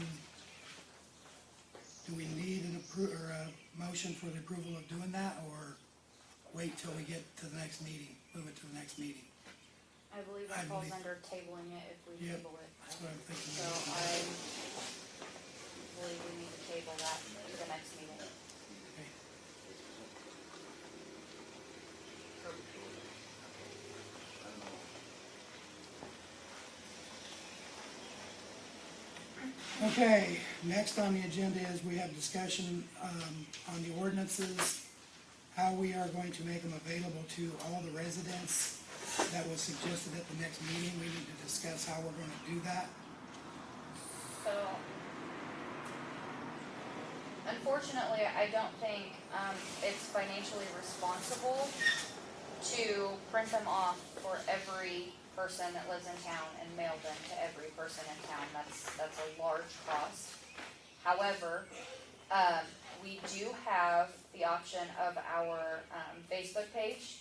do we need or a motion for the approval of doing that, or wait till we get to the next meeting, move it to the next meeting? I believe I it falls believe- under tabling it if we Yep. table it. That's what I'm thinking. So I believe we need to table that to the next meeting. Okay. Okay, next on the agenda is we have discussion, on the ordinances, how we are going to make them available to all the residents. That was suggested at the next meeting. We need to discuss how we're gonna do that. So, unfortunately, I don't think, it's financially responsible to print them off for every person that lives in town and mail them to every person in town. That's a large cost. However, we do have the option of our, Facebook page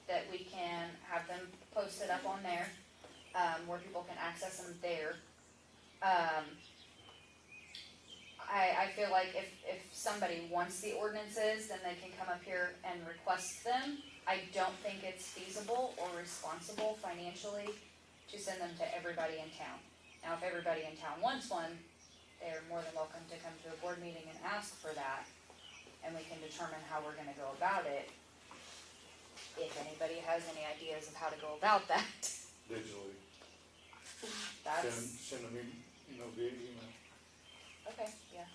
that we can have them posted up on there, where people can access them there. I feel like if somebody wants the ordinances, then they can come up here and request them. I don't think it's feasible or responsible financially to send them to everybody in town. Now, if everybody in town wants one, they're more than welcome to come to a board meeting and ask for that, and we can determine how we're gonna go about it. If anybody has any ideas of how to go about that, Digitally, that's, send them, via email. okay, yeah.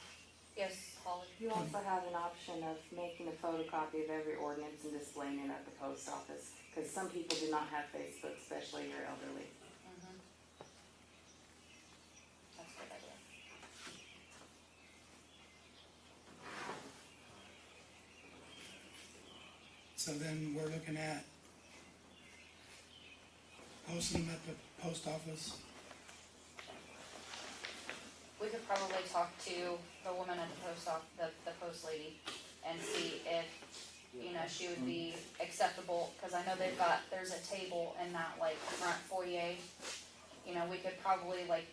Yes, Holly? You also have an option of making a photocopy of every ordinance and displaying it at the post office, because some people do not have Facebook, especially your elderly. Mhm. That's a good idea. So then we're looking at posting them at the post office. We could probably talk to the woman at the the post lady, and see if, she would be acceptable, cause I know there's a table in that like front foyer. We could probably like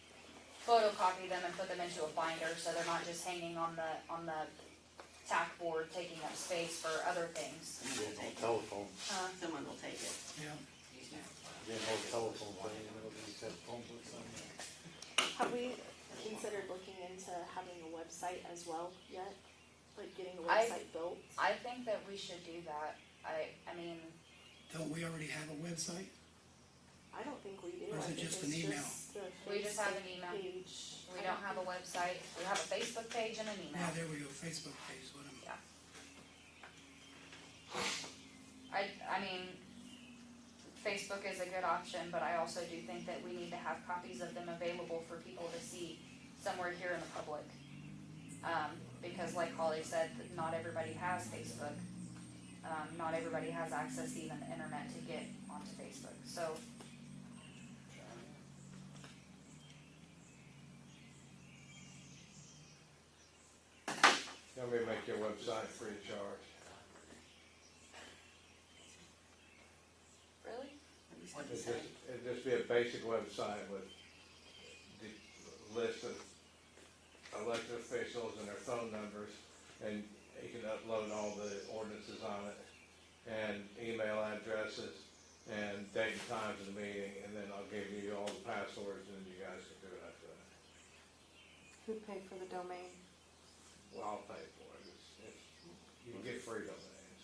photocopy them and put them into a binder, so they're not just hanging on the tack board, taking up space for other things. Telephone, Someone will take it. Yeah. telephone thing, just have phone books on there. Have we considered looking into having a website as well yet? Like getting a I- website built? I think that we should do that. I mean, Don't we already have a website? I don't think we do. Or is I it think just it's an email? the We just have an Facebook email. page. we don't have a website, we have a Facebook page and an email. Yeah, there we go, Facebook page is what I'm, I mean, Facebook is a good option, but I also do think that we need to have copies of them available for people to see somewhere here in the public. Because like Holly said, that not everybody has Facebook. Not everybody has access to even the internet to get onto Facebook, so. You want me to make your website free of charge? Really? It'd just be a basic website with the list of elected officials and their phone numbers, and you can upload all the ordinances on it, and email addresses, and date and times of the meeting, and then I'll give you all the passwords, and you guys can do it after that. Who paid for the domain? Well, I'll pay for it. You can get free domains,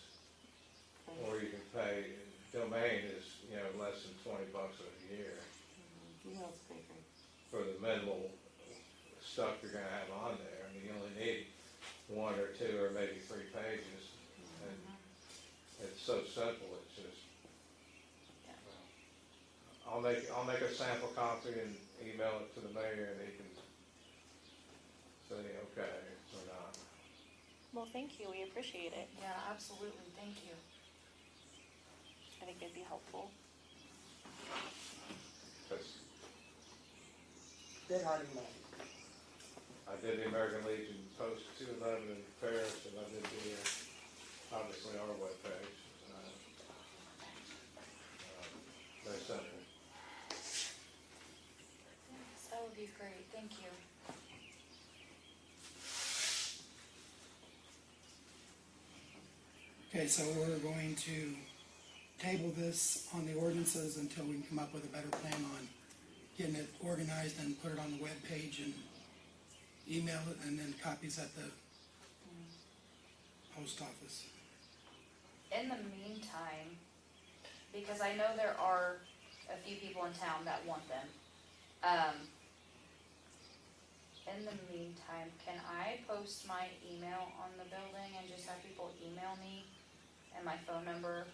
or you can pay, domain is, less than $20 a year Email's free. for the minimal stuff you're gonna have on there. I mean, you only need 1 or 2 or maybe 3 pages, and it's so simple, it's just. I'll make a sample copy and email it to the mayor, and he can say, okay, or not. Well, thank you, we appreciate it. Yeah, absolutely, thank you. I think it'd be helpful. Because Good hearted man. I did the American Legion Post 211 in Paris, and I did the obviously our webpage. Very simple. That would be great, thank you. Okay, so we're going to table this on the ordinances until we can come up with a better plan on getting it organized and put it on the webpage and email it, and then copies at the post office. In the meantime, because I know there are a few people in town that want them, in the meantime, can I post my email on the building and just have people email me and my phone number,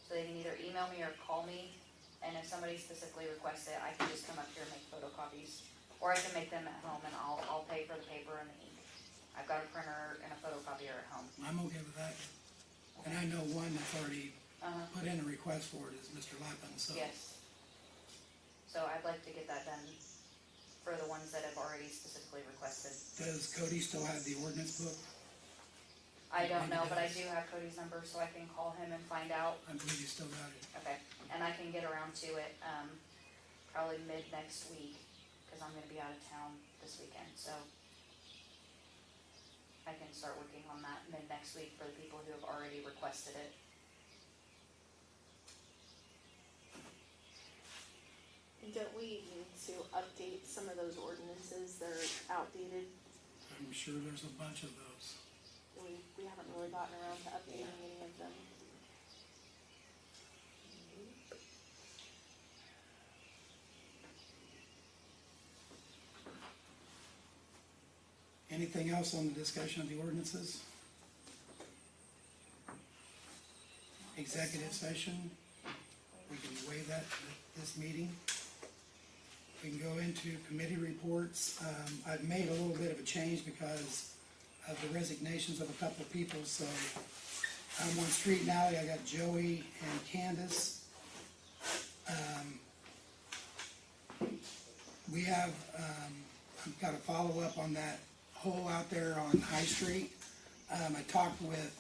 so they can either email me or call me, and if somebody specifically requests it, I can just come up here and make photocopies, or I can make them at home and I'll pay for the paper and the ink. I've got a printer and a photocopier at home. I'm okay with that. And I know one that's already put in a request for it is Mr. Lappin, so. Yes. So I'd like to get that done for the ones that have already specifically requested. Does Cody still have the ordinance book? I don't know, but I do have Cody's number, so I can call him and find out. I believe he still got it. Okay, and I can get around to it, probably mid next week, cause I'm gonna be out of town this weekend, so. I can start working on that mid next week for the people who have already requested it. Don't we need to update some of those ordinances that are outdated? I'm sure there's a bunch of those. We haven't really gotten around to updating any of them. Anything else on the discussion of the ordinances? Executive session, we can waive that at this meeting. We can go into committee reports. I've made a little bit of a change because of the resignations of a couple of people, so I'm on street and alley, I got Joey and Candace. We have, I've got a follow-up on that hole out there on High Street. I talked with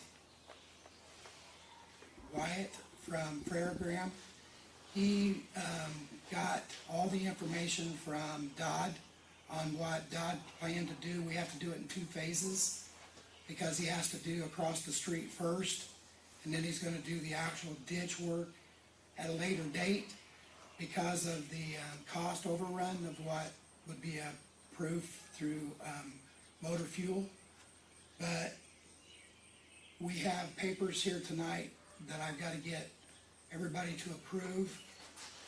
Wyatt from Fairgram. He got all the information from Dodd on what Dodd planned to do. We have to do it in 2 phases because he has to do across the street first, and then he's gonna do the actual ditch work at a later date because of the cost overrun of what would be approved through motor fuel. But we have papers here tonight that I've gotta get everybody to approve.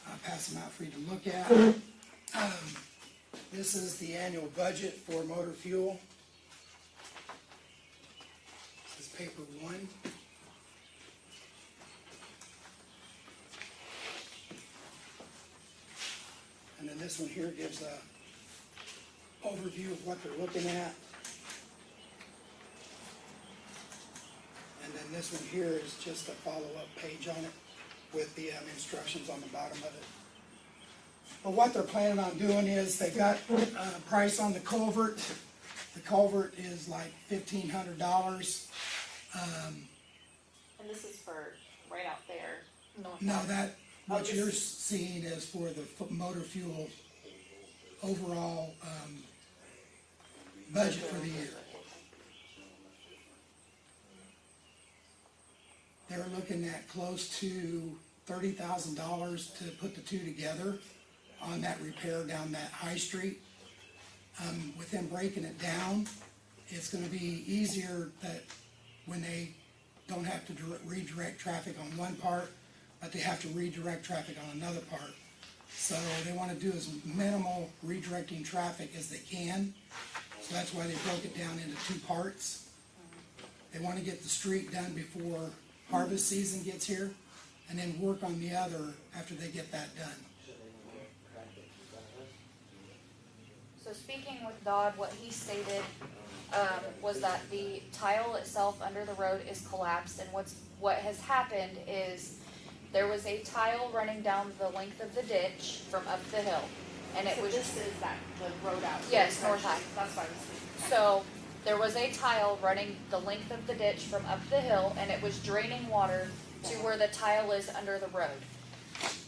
I'll pass them out for you to look at. This is the annual budget for motor fuel. This is paper 1. And then this one here gives a overview of what they're looking at. And then this one here is just a follow-up page on it with the instructions on the bottom of it. But what they're planning on doing is they got a price on the culvert. The culvert is like $1,500. And this is for right out there. No, that, what this- you're seeing is for the motor fuel overall budget for the year. They're looking at close to $30,000 to put the two together on that repair down that High Street. With them breaking it down, it's gonna be easier that when they don't have to redirect traffic on one part, but they have to redirect traffic on another part. So they wanna do as minimal redirecting traffic as they can. So that's why they broke it down into 2 parts. They wanna get the street done before harvest season gets here, and then work on the other after they get that done. So speaking with Dodd, what he stated, was that the tile itself under the road is collapsed, and what has happened is there was a tile running down the length of the ditch from up the hill, and it So was this is that, the road out. Yes, North High. That's why I was thinking. So, there was a tile running the length of the ditch from up the hill, and it was draining water to where the tile is under the road.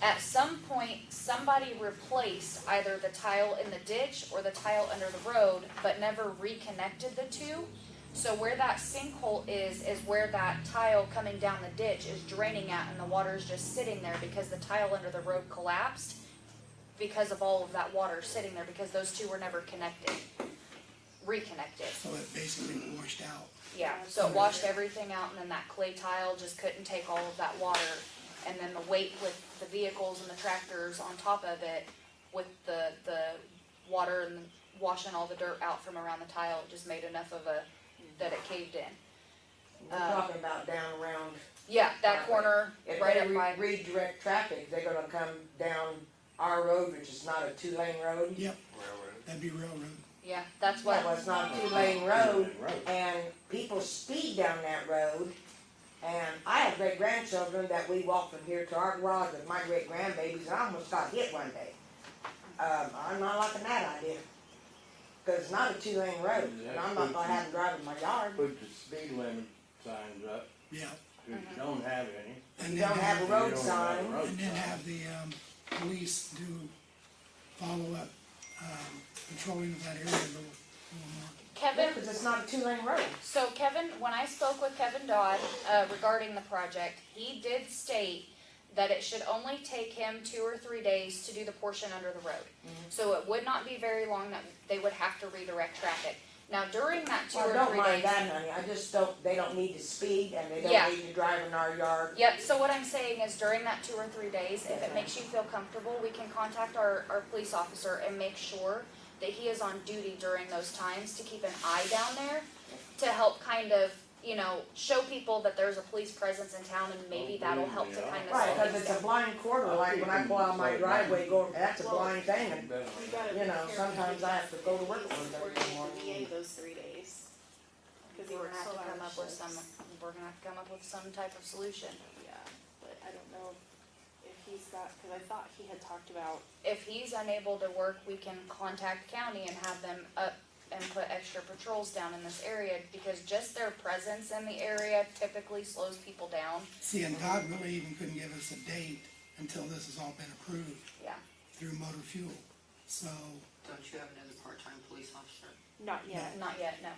At some point, somebody replaced either the tile in the ditch or the tile under the road, but never reconnected the two. So where that sinkhole is where that tile coming down the ditch is draining at, and the water is just sitting there because the tile under the road collapsed because of all of that water sitting there, because those two were never reconnected. So it basically washed out. Yeah, so it washed everything out, and then that clay tile just couldn't take all of that water. And then the weight with the vehicles and the tractors on top of it, with the water and washing all the dirt out from around the tile, it just made enough of that it caved in. We're talking about down around, Yeah, that corner, if right they up by, redirect traffic, they're gonna come down our road, which is not a 2-lane road. Yep, that'd be railroad. yeah, that's Well, what, it's not a 2-lane road, and people speed down that road. And I have great grandchildren that we walk from here to our garage with my great grandbabies, and I almost got hit one day. I'm not liking that idea, cause it's not a 2-lane road, and I'm not gonna have them drive in my yard. Put the speed limit signs up, Yeah, if you don't have any. and You then don't have a You road don't have a sign. road And then sign. have the, police do follow-up, patrolling of that area a little more. Kevin, Cause it's not a 2-lane road. so Kevin, when I spoke with Kevin Dodd, regarding the project, he did state that it should only take him 2 or 3 days to do the portion under the road. So it would not be very long that they would have to redirect traffic. Now, during that 2 I or don't 3 mind days. that, honey, I just don't, they don't need to speed, and they Yeah. don't need to drive in our yard. Yep, so what I'm saying is during that 2 or 3 days, if it makes you feel comfortable, we can contact our police officer and make sure that he is on duty during those times to keep an eye down there to help kind of, show people that there's a police presence in town, and maybe that'll help to kind of Right, slow cause things it's a down. blind corner, like when I pull out my driveway, that's a blind thing, and, You gotta be you know, careful sometimes I have to go to work because one day we're in the gonna morning. VA those 3 days. Cause he We're works gonna have to 12 come hour up with some, shifts. we're gonna have to come up with some type of solution. Yeah, but I don't know if he's got, cause I thought he had talked about, If he's unable to work, we can contact county and have them up and put extra patrols down in this area, because just their presence in the area typically slows people down. See, and Dodd really even couldn't give us a date until this has all been approved Yeah. through motor fuel. So, Don't you have another part-time police officer? not yet. Not yet, no.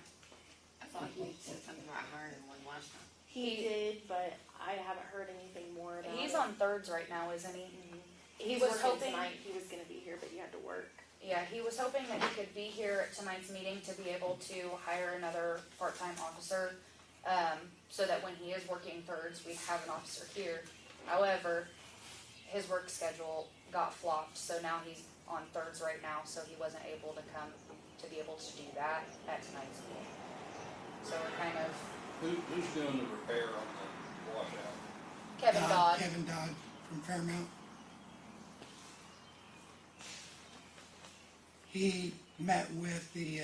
I thought you said something about hiring one last time. He did, but I haven't heard anything more about it. He's on thirds right now, isn't he? Mhm. He He's was working hoping, tonight, he was gonna be here, but he had to work. yeah, he was hoping that he could be here at tonight's meeting to be able to hire another part-time officer, so that when he is working thirds, we have an officer here. However, his work schedule got flopped, so now he's on thirds right now, so he wasn't able to come to be able to do that at tonight's meeting. So we're kind of, Who's doing the repair on the washout? Kevin Dodd, Kevin Dodd from Fairmount. He met with the,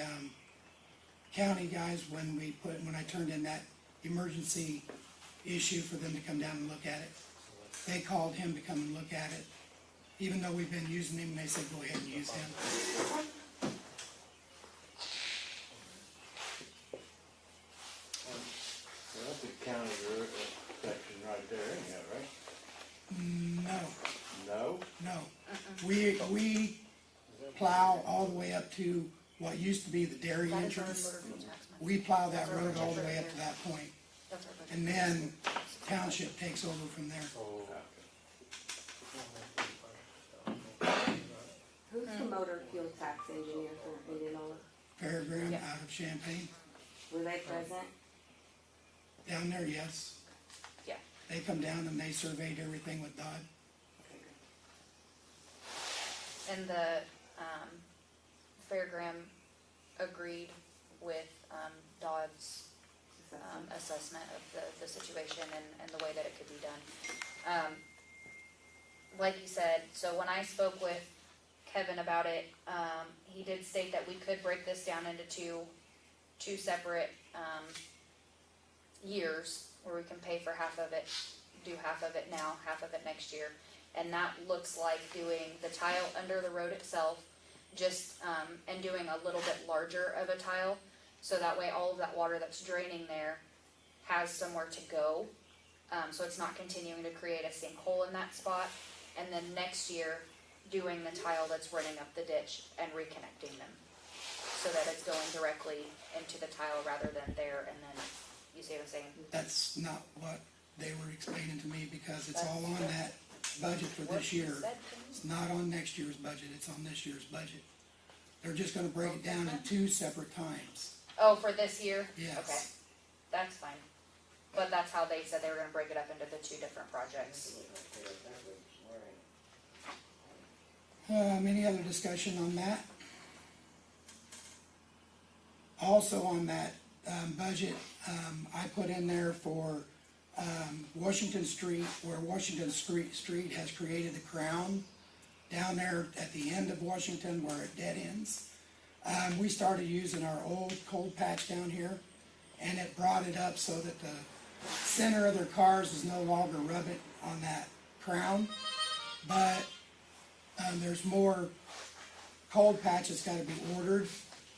county guys when I turned in that emergency issue for them to come down and look at it. They called him to come and look at it, even though we've been using him, and they said, go ahead and use him. Well, that's a county road section right there anyhow, right? No, No? we plow all the way up to what used to be the dairy that is our entrance. motor fuel tax money. We plow that road all the way up to that point, That's our budget. and then township takes over from there. Who's the motor fuel tax engineer for Indianola? Fairground out of Champaign, Were they present? down there, yes. Yeah. They come down and they surveyed everything with Dodd. And the, Fairgram agreed with, Dodd's, assessment of the situation and the way that it could be done. Like you said, so when I spoke with Kevin about it, he did state that we could break this down into two separate, years, where we can pay for half of it, do half of it now, half of it next year. And that looks like doing the tile under the road itself, just, and doing a little bit larger of a tile, So that way all of that water that's draining there has somewhere to go. So it's not continuing to create a sinkhole in that spot. And then next year, doing the tile that's running up the ditch and reconnecting them. So that it's going directly into the tile rather than there, and then, you see what I'm saying? That's not what they were explaining to me, because it's all on that budget for this year. It's not on next year's budget, it's on this year's budget. They're just gonna break it down in 2 separate times. Oh, for this year? Yes. Okay, that's fine. But that's how they said they were gonna break it up into the 2 different projects. Any other discussion on that? Also on that, budget, I put in there for, Washington Street, where Washington Street has created the crown down there at the end of Washington where it dead ends. We started using our old cold patch down here, and it brought it up so that the center of their cars is no longer rubbing on that crown. But there's more cold patch that's gotta be ordered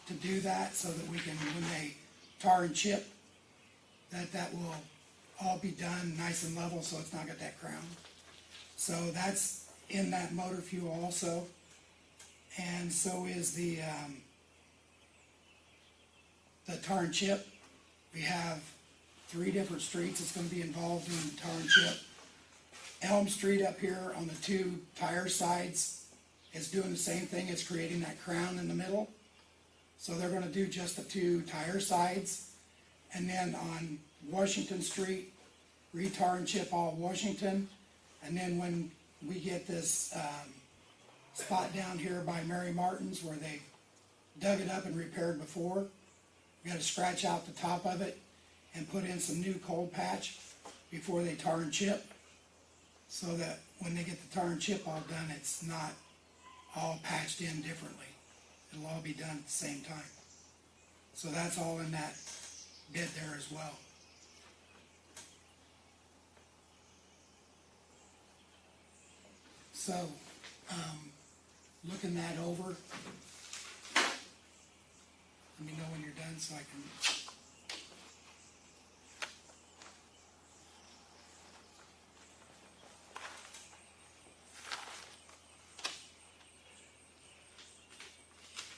to do that, so that we can, when they tar and chip, that will all be done nice and level, so it's not got that crown. So that's in that motor fuel also. And so is the tar and chip. We have 3 different streets that's gonna be involved in the tar and chip. Elm Street up here on the 2 tire sides is doing the same thing, it's creating that crown in the middle. So they're gonna do just the 2 tire sides. And then on Washington Street, retar and chip all Washington. And then when we get this, spot down here by Mary Martin's where they dug it up and repaired before, we gotta scratch out the top of it and put in some new cold patch before they tar and chip. So that when they get the tar and chip all done, it's not all patched in differently. It'll all be done at the same time. So that's all in that bid there as well. So, looking that over, let me know when you're done so I can.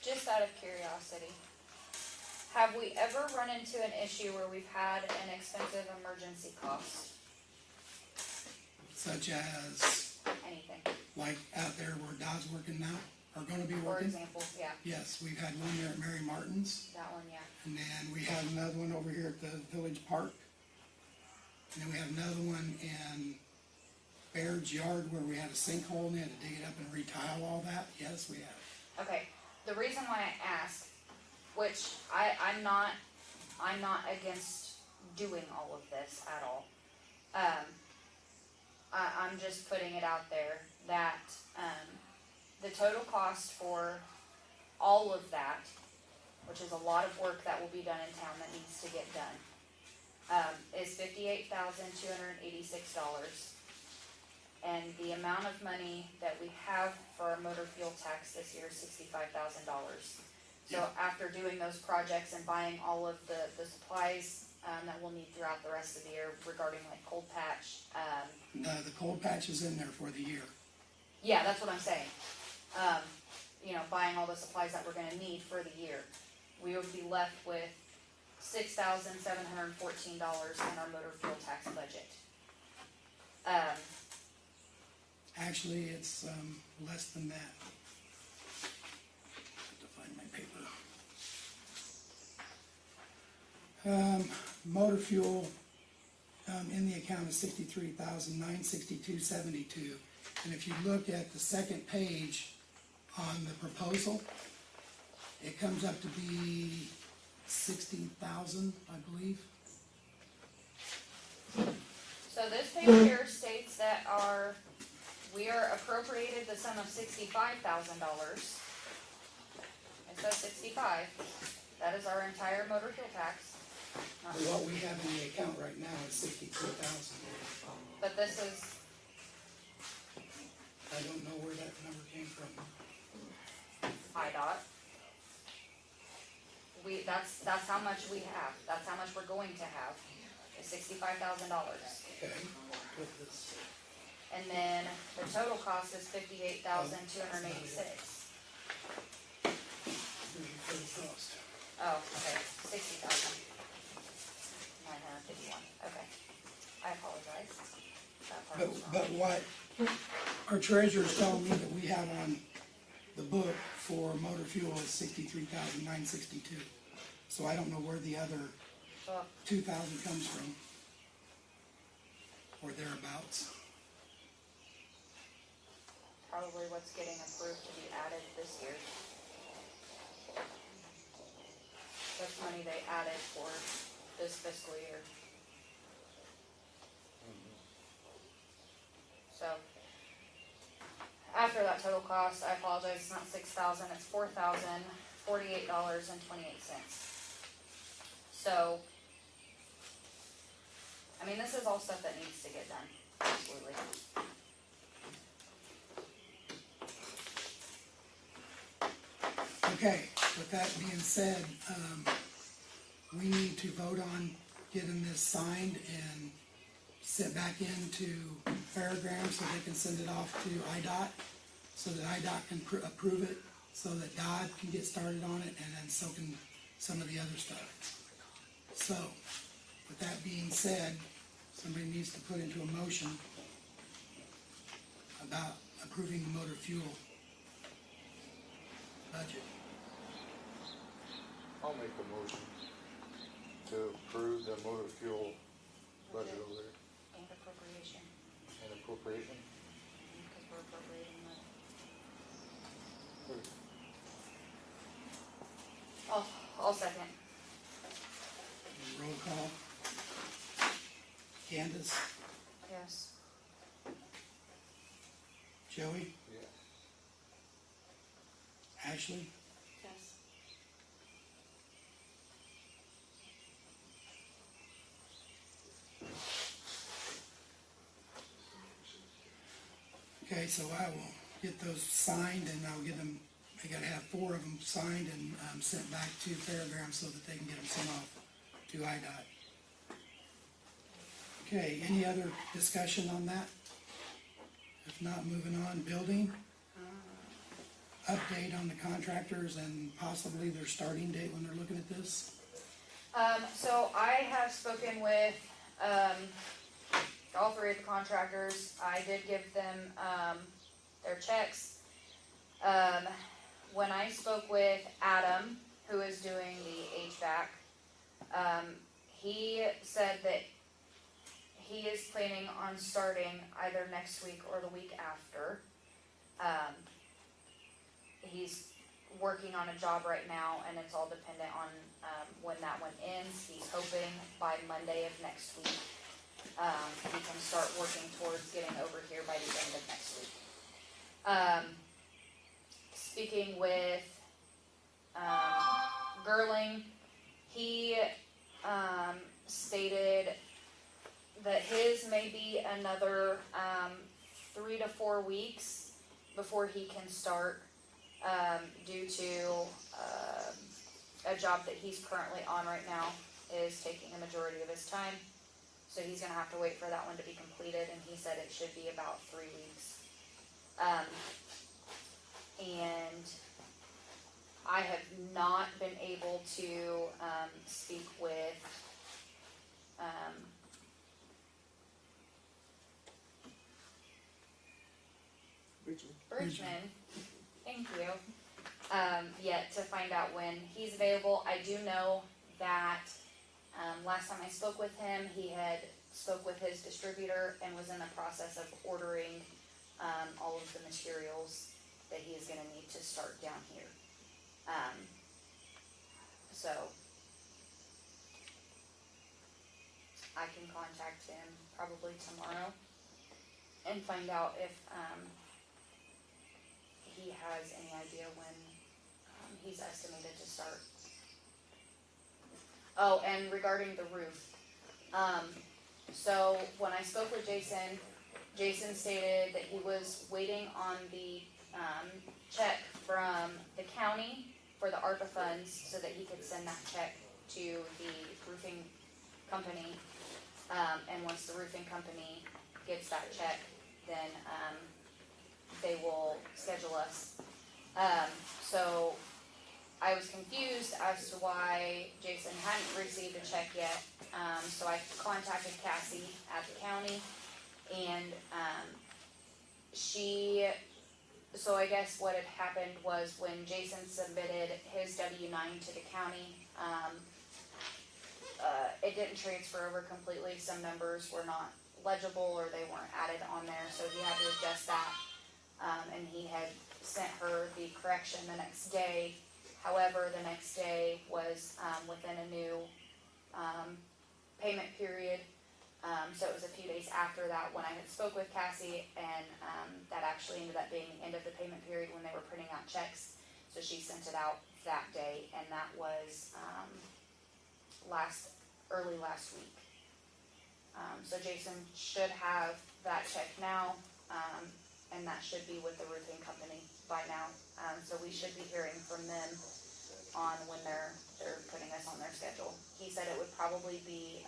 Just out of curiosity, have we ever run into an issue where we've had an expensive emergency cost? Such as, Anything, like out there where Dod's working now, or gonna be for working? example, yeah, Yes, we've had one there at Mary Martin's, that one, yeah. and then we had another one over here at the Village Park. And then we have another one in Baird's Yard where we had a sinkhole and they had to dig it up and retile all that. Yes, we have. Okay, the reason why I ask, which I'm not against doing all of this at all. I'm just putting it out there that, the total cost for all of that, which is a lot of work that will be done in town that needs to get done, is $58,286. And the amount of money that we have for our motor fuel tax this year is $65,000. So after doing those projects and buying all of the supplies, that we'll need throughout the rest of the year regarding like cold patch, The cold patch is in there for the year. yeah, that's what I'm saying. Buying all the supplies that we're gonna need for the year, we would be left with $6,714 in our motor fuel tax budget. Actually, it's, less than that. Have to find my paper. Motor fuel, in the account is $63,962.72. And if you look at the second page on the proposal, it comes up to be 60,000, I believe. So this page here states that we are appropriated the sum of $65,000. It says 65, that is our entire motor fuel tax. What we have in the account right now is 63,000. But this is, I don't know where that number came from. IDOT. that's how much we have, that's how much we're going to have, is $65,000. Okay. And then the total cost is $58,286. Oh, okay, 60,000. 951, okay. I apologize. That part was wrong. But what our treasurer's telling me that we have on the book for motor fuel is $63,962. So I don't know where the other So, 2,000 comes from. Or thereabouts. probably what's getting approved to be added this year. That's money they added for this fiscal year. So, after that total cost, I apologize, it's not 6,000, it's $4,048.28. So, I mean, this is all stuff that needs to get done, absolutely. Okay, with that being said, we need to vote on getting this signed and sent back into Fairgrounds so they can send it off to IDOT, so that IDOT can approve it, so that Dodd can get started on it, and then so can some of the other stuff. So, with that being said, somebody needs to put into a motion about approving the motor fuel budget. I'll make a motion to approve the motor fuel budget over there And appropriation, and appropriation. because we're appropriating money. I'll second. Roll call. Candace, Yes. Joey, Yeah. Ashley, Yes. okay, so I will get those signed and I'll get them, I gotta have 4 of them signed and sent back to Fairgrounds so that they can get them sent off to IDOT. Okay, any other discussion on that? If not, moving on, building. Update on the contractors and possibly their starting date when they're looking at this. So I have spoken with, all 3 of the contractors. I did give them, their checks. When I spoke with Adam, who is doing the HVAC, he said that he is planning on starting either next week or the week after. He's working on a job right now and it's all dependent on, when that one ends. He's hoping by Monday of next week, he can start working towards getting over here by the end of next week. Speaking with, Gerling, he, stated that his may be another, 3 to 4 weeks before he can start, due to, a job that he's currently on right now is taking the majority of his time. So he's gonna have to wait for that one to be completed, and he said it should be about 3 weeks. And I have not been able to, speak with, Bridgman, thank you, yet to find out when he's available. I do know that, last time I spoke with him, he had spoke with his distributor and was in the process of ordering, all of the materials that he is gonna need to start down here. So, I can contact him probably tomorrow and find out if, he has any idea when, he's estimated to start. Oh, and regarding the roof, so when I spoke with Jason, Jason stated that he was waiting on the, check from the county for the ARPA funds so that he could send that check to the roofing company. And once the roofing company gets that check, then, they will schedule us. So I was confused as to why Jason hadn't received a check yet. So I contacted Cassie at the county, and, so I guess what had happened was when Jason submitted his W-9 to the county, it didn't transfer over completely. Some numbers were not legible or they weren't added on there, so he had to adjust that. And he had sent her the correction the next day. However, the next day was, within a new, payment period. So it was a few days after that when I had spoke with Cassie, and, that actually ended up being the end of the payment period when they were printing out checks. So she sent it out that day, and that was, early last week. So Jason should have that check now, and that should be with the roofing company by now. So we should be hearing from them on when they're putting us on their schedule. He said it would probably be,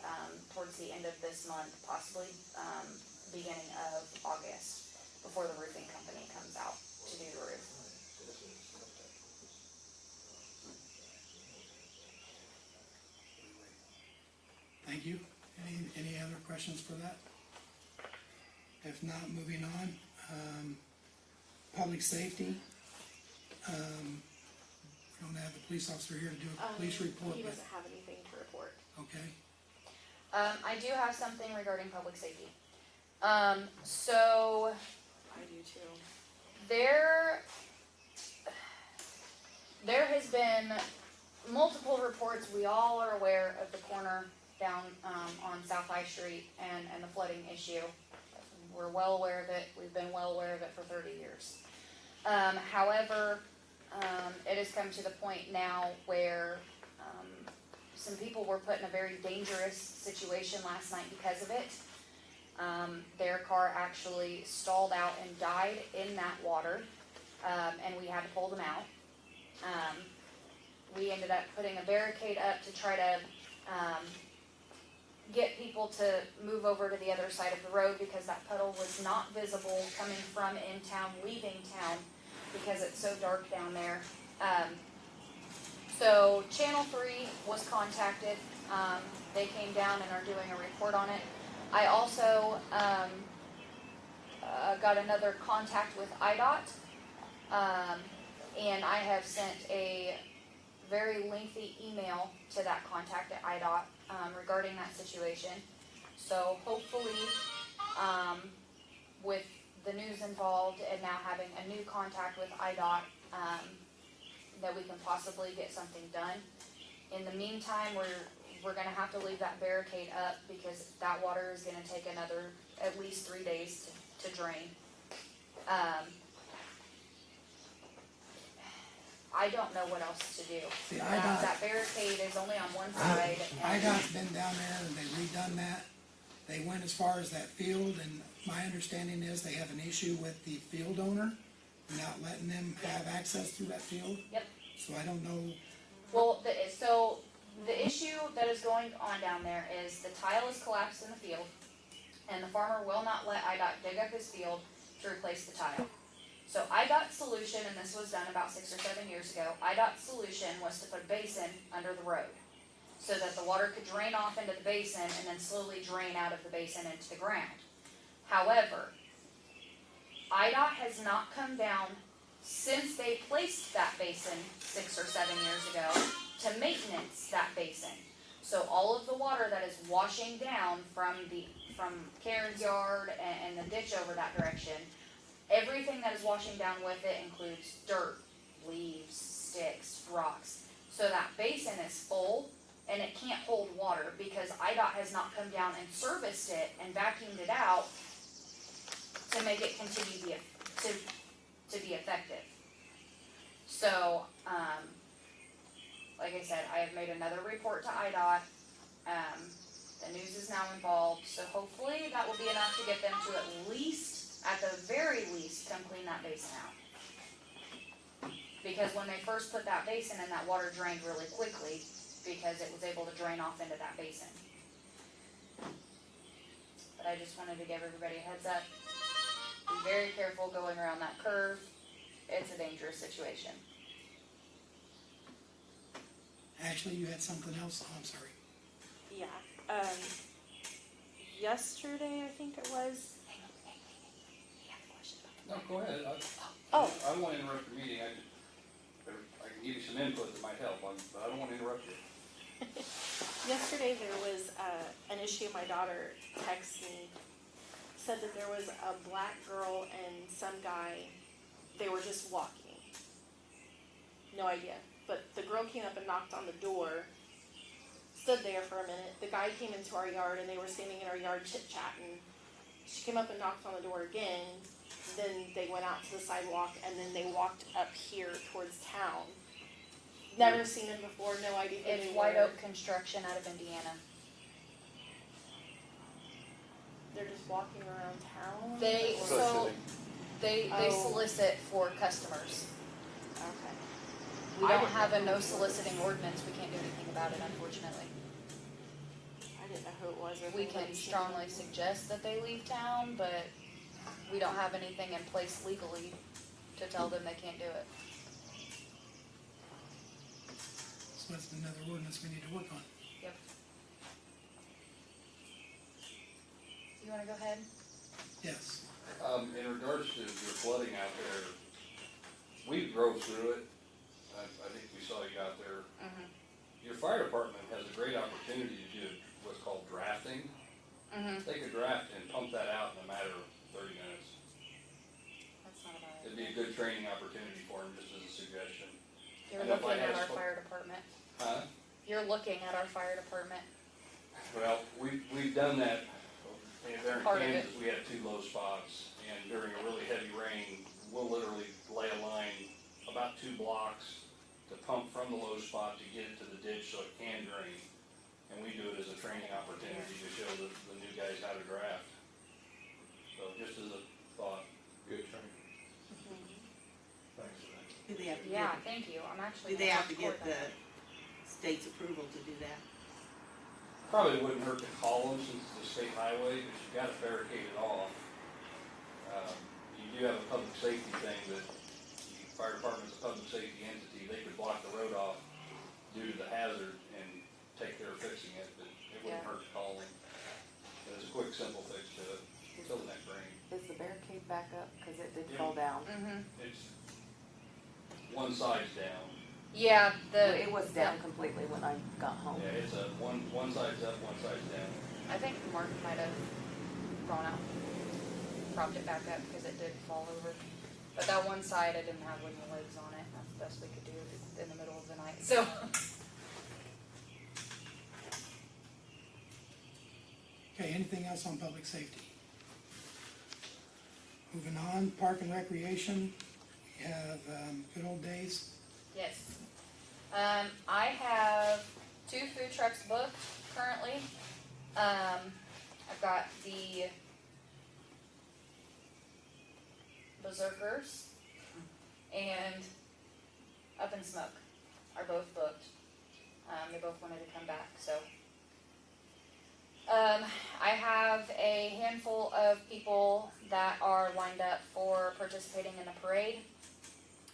towards the end of this month, possibly, beginning of August, before the roofing company comes out to do the roof. Thank you. Any other questions for that? If not, moving on. Public safety. We don't have the police officer here to do a police report, He but, doesn't have anything to report. okay. I do have something regarding public safety. So I do too. there has been multiple reports. We all are aware of the corner down, on South High Street and the flooding issue. We're well aware of it. We've been well aware of it for 30 years. However, it has come to the point now where, some people were put in a very dangerous situation last night because of it. Their car actually stalled out and died in that water, and we had to pull them out. We ended up putting a barricade up to try to, get people to move over to the other side of the road because that puddle was not visible coming from in town, leaving town, because it's so dark down there. So Channel 3 was contacted. They came down and are doing a report on it. I also, got another contact with IDOT, and I have sent a very lengthy email to that contact at IDOT, regarding that situation. So hopefully, with the news involved and now having a new contact with IDOT, that we can possibly get something done. In the meantime, we're gonna have to leave that barricade up because that water is gonna take another, at least 3 days to drain. I don't know what else to do. See, IDOT, That barricade is only on one side. and- IDOT's been down there and they redone that. They went as far as that field, and my understanding is they have an issue with the field owner not letting them have access through that field. Yep. So I don't know, Well, the issue that is going on down there is the tile is collapsed in the field, and the farmer will not let IDOT dig up his field to replace the tile. So IDOT's solution, and this was done about 6 or 7 years ago, IDOT's solution was to put a basin under the road so that the water could drain off into the basin and then slowly drain out of the basin into the ground. However, IDOT has not come down since they placed that basin 6 or 7 years ago to maintenance that basin. So all of the water that is washing down from Karen's yard and the ditch over that direction, everything that is washing down with it includes dirt, leaves, sticks, rocks. So that basin is full and it can't hold water because IDOT has not come down and serviced it and vacuumed it out to make it continue to be effective. So, like I said, I have made another report to IDOT. The news is now involved, so hopefully that will be enough to get them to at the very least, come clean that basin out. Because when they first put that basin in, that water drained really quickly because it was able to drain off into that basin. But I just wanted to give everybody a heads up. Be very careful going around that curve. It's a dangerous situation. Ashley, you had something else? Oh, I'm sorry. Yeah, yesterday, I think it was. No, go ahead. Oh. I don't want to interrupt your meeting. I can give you some input that might help, but I don't want to interrupt you. Yesterday there was an issue. My daughter texted me, said that there was a black girl and some guy, they were just walking. No idea. But the girl came up and knocked on the door, stood there for a minute. The guy came into our yard and they were standing in our yard chit-chatting. She came up and knocked on the door again. Then they went out to the sidewalk and then they walked up here towards town. Never seen them before, no idea who It's they White were. Oak Construction out of Indiana. They're just walking around town? They, Or- so, they Oh. solicit for customers. Okay. We I don't didn't have know a who no it was. soliciting ordinance, we can't do anything about it, unfortunately. I didn't know who it was or if We can anybody's seen strongly them. suggest that they leave town, but we don't have anything in place legally to tell them they can't do it. So that's another ordinance we need to work on. Yep. You wanna go ahead? Yes. In regards to your flooding out there, we drove through it. I think we saw you out there. Mm-hmm. Your fire department has a great opportunity to do what's called drafting. Mm-hmm. They could draft and pump that out in a matter of 30 minutes. That's not a bad It'd be a good training opportunity for them, just as a suggestion. You're And if I looking at had our spo- fire department. Huh? You're looking at our fire department. Well, we've done that. There in Part of it. Kansas, we had 2 low spots, and during a really heavy rain, we'll literally lay a line about 2 blocks to pump from the low spot to get it to the ditch so it can drain. And we do it as a training opportunity to show the new guys how to draft. So just as a thought. Good training. Thanks for that. Do they have to Yeah, get, thank you, I'm actually. do they gonna have to record get the that. state's approval to do that? Probably wouldn't hurt to call them since it's a state highway, but you've got to barricade it off. You do have a public safety thing that the fire department's a public safety entity. They could block the road off due to the hazard and take care of fixing it, but it wouldn't Yeah. hurt to call them. There's a quick, simple fix to it until the next rain. Is the barricade back up? Cause it did Yeah. fall down. Mm-hmm. It's one side's down. Yeah, It was down completely when I got home. Yeah, it's a one side's up, one side's down. I think Mark might have gone out, propped it back up because it did fall over. But that one side, I didn't have wooden legs on it, that's the best we could do in the middle of the night, so. Okay, anything else on public safety? Moving on, park and recreation, we have, good old days. Yes. I have 2 food trucks booked currently. I've got the Berserkers and Up in Smoke are both booked. They both wanted to come back, so. I have a handful of people that are lined up for participating in the parade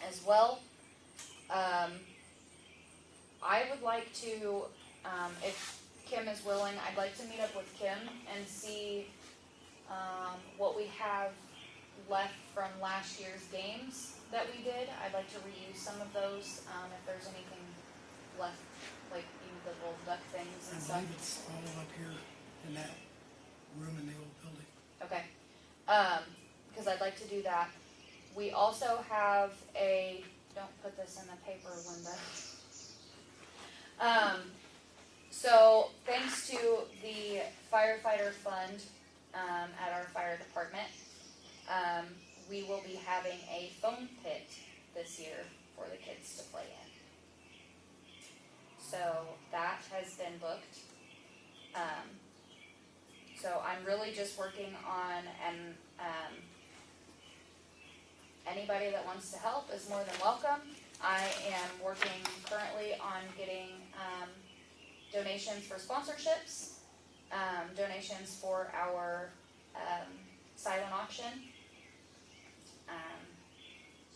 as well. I would like to, if Kim is willing, I'd like to meet up with Kim and see, what we have left from last year's games that we did. I'd like to reuse some of those, if there's anything left, like, you know, the little duck things I and stuff. believe it's all up here in that room in the old building. Okay, cause I'd like to do that. We also have don't put this in the paper, Linda. So thanks to the firefighter fund, at our fire department, we will be having a foam pit this year for the kids to play in. So that has been booked. So I'm really just working on, and anybody that wants to help is more than welcome. I am working currently on getting, donations for sponsorships, donations for our, silent auction.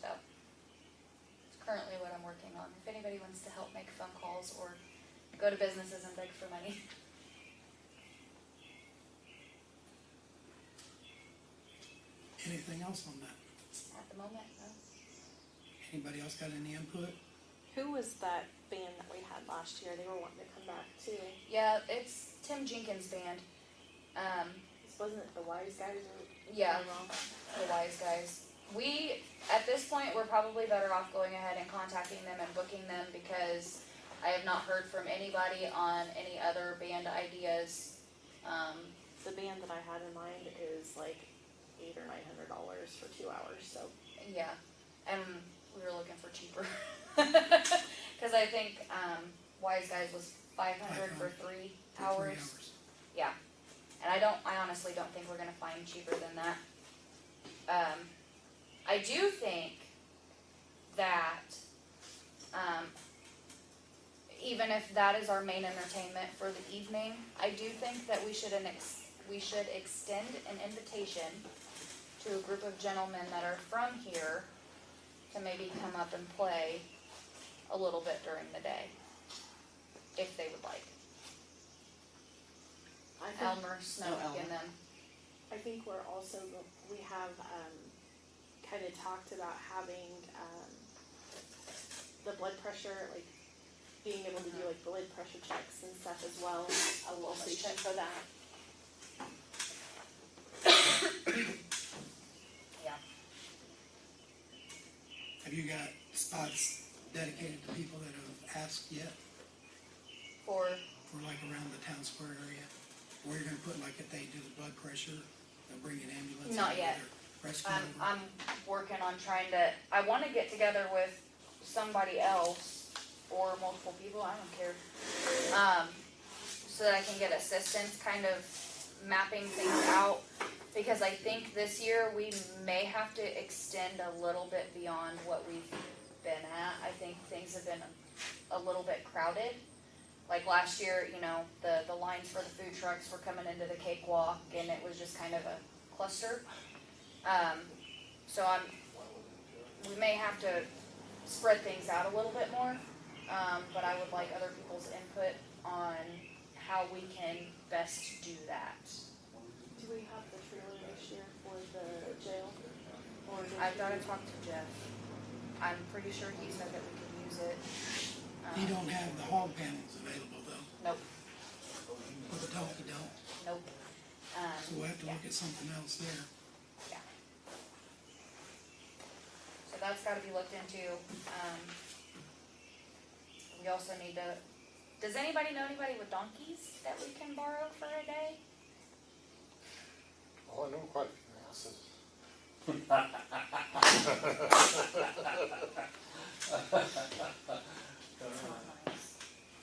So, it's currently what I'm working on. If anybody wants to help make phone calls or go to businesses and beg for money. Anything else on that? At the moment, no. Anybody else got any input? Who was that band that we had last year? They were wanting to come back too. Yeah, it's Tim Jenkins' band. Wasn't it the Wise Guys or? Yeah, am I wrong? the Wise Guys. We, at this point, we're probably better off going ahead and contacting them and booking them because I have not heard from anybody on any other band ideas. The band that I had in mind is like $800 or $900 for 2 hours, so. Yeah, and we were looking for cheaper. Cause I think, Wise Guys was 500 for 3 hours. Yeah, and I honestly don't think we're gonna find cheaper than that. I do think that, even if that is our main entertainment for the evening, I do think that we should extend an invitation to a group of gentlemen that are from here to maybe come up and play a little bit during the day, if they would like. I think, Elmer, Snow, Elmer. and them. I think we're also, we have, kind of talked about having, the blood pressure, like, being able to do like blood pressure checks and stuff as well, a little station for that. Yeah. Have you got spots dedicated to people that have asked yet, For, for like around the town square area? Where you're gonna put, like if they do the blood pressure, they'll bring an ambulance? Not in, yet. or rescue over? I'm working on trying to, I wanna get together with somebody else or multiple people, I don't care. So that I can get assistance kind of mapping things out. Because I think this year we may have to extend a little bit beyond what we've been at. I think things have been a little bit crowded. Like last year, you know, the lines for the food trucks were coming into the cakewalk and it was just kind of a cluster. So we may have to spread things out a little bit more, but I would like other people's input on how we can best do that. Do we have the trailer this year for the jail? Or did I've you- gotta talk to Jeff. I'm pretty sure he said that we could use it. You don't have the hog panels available though, Nope, with the donkey don't, nope. so we'll have to look at something else there. Yeah. So that's gotta be looked into. We also need to, does anybody know anybody with donkeys that we can borrow for a day? Oh, I know quite a few houses.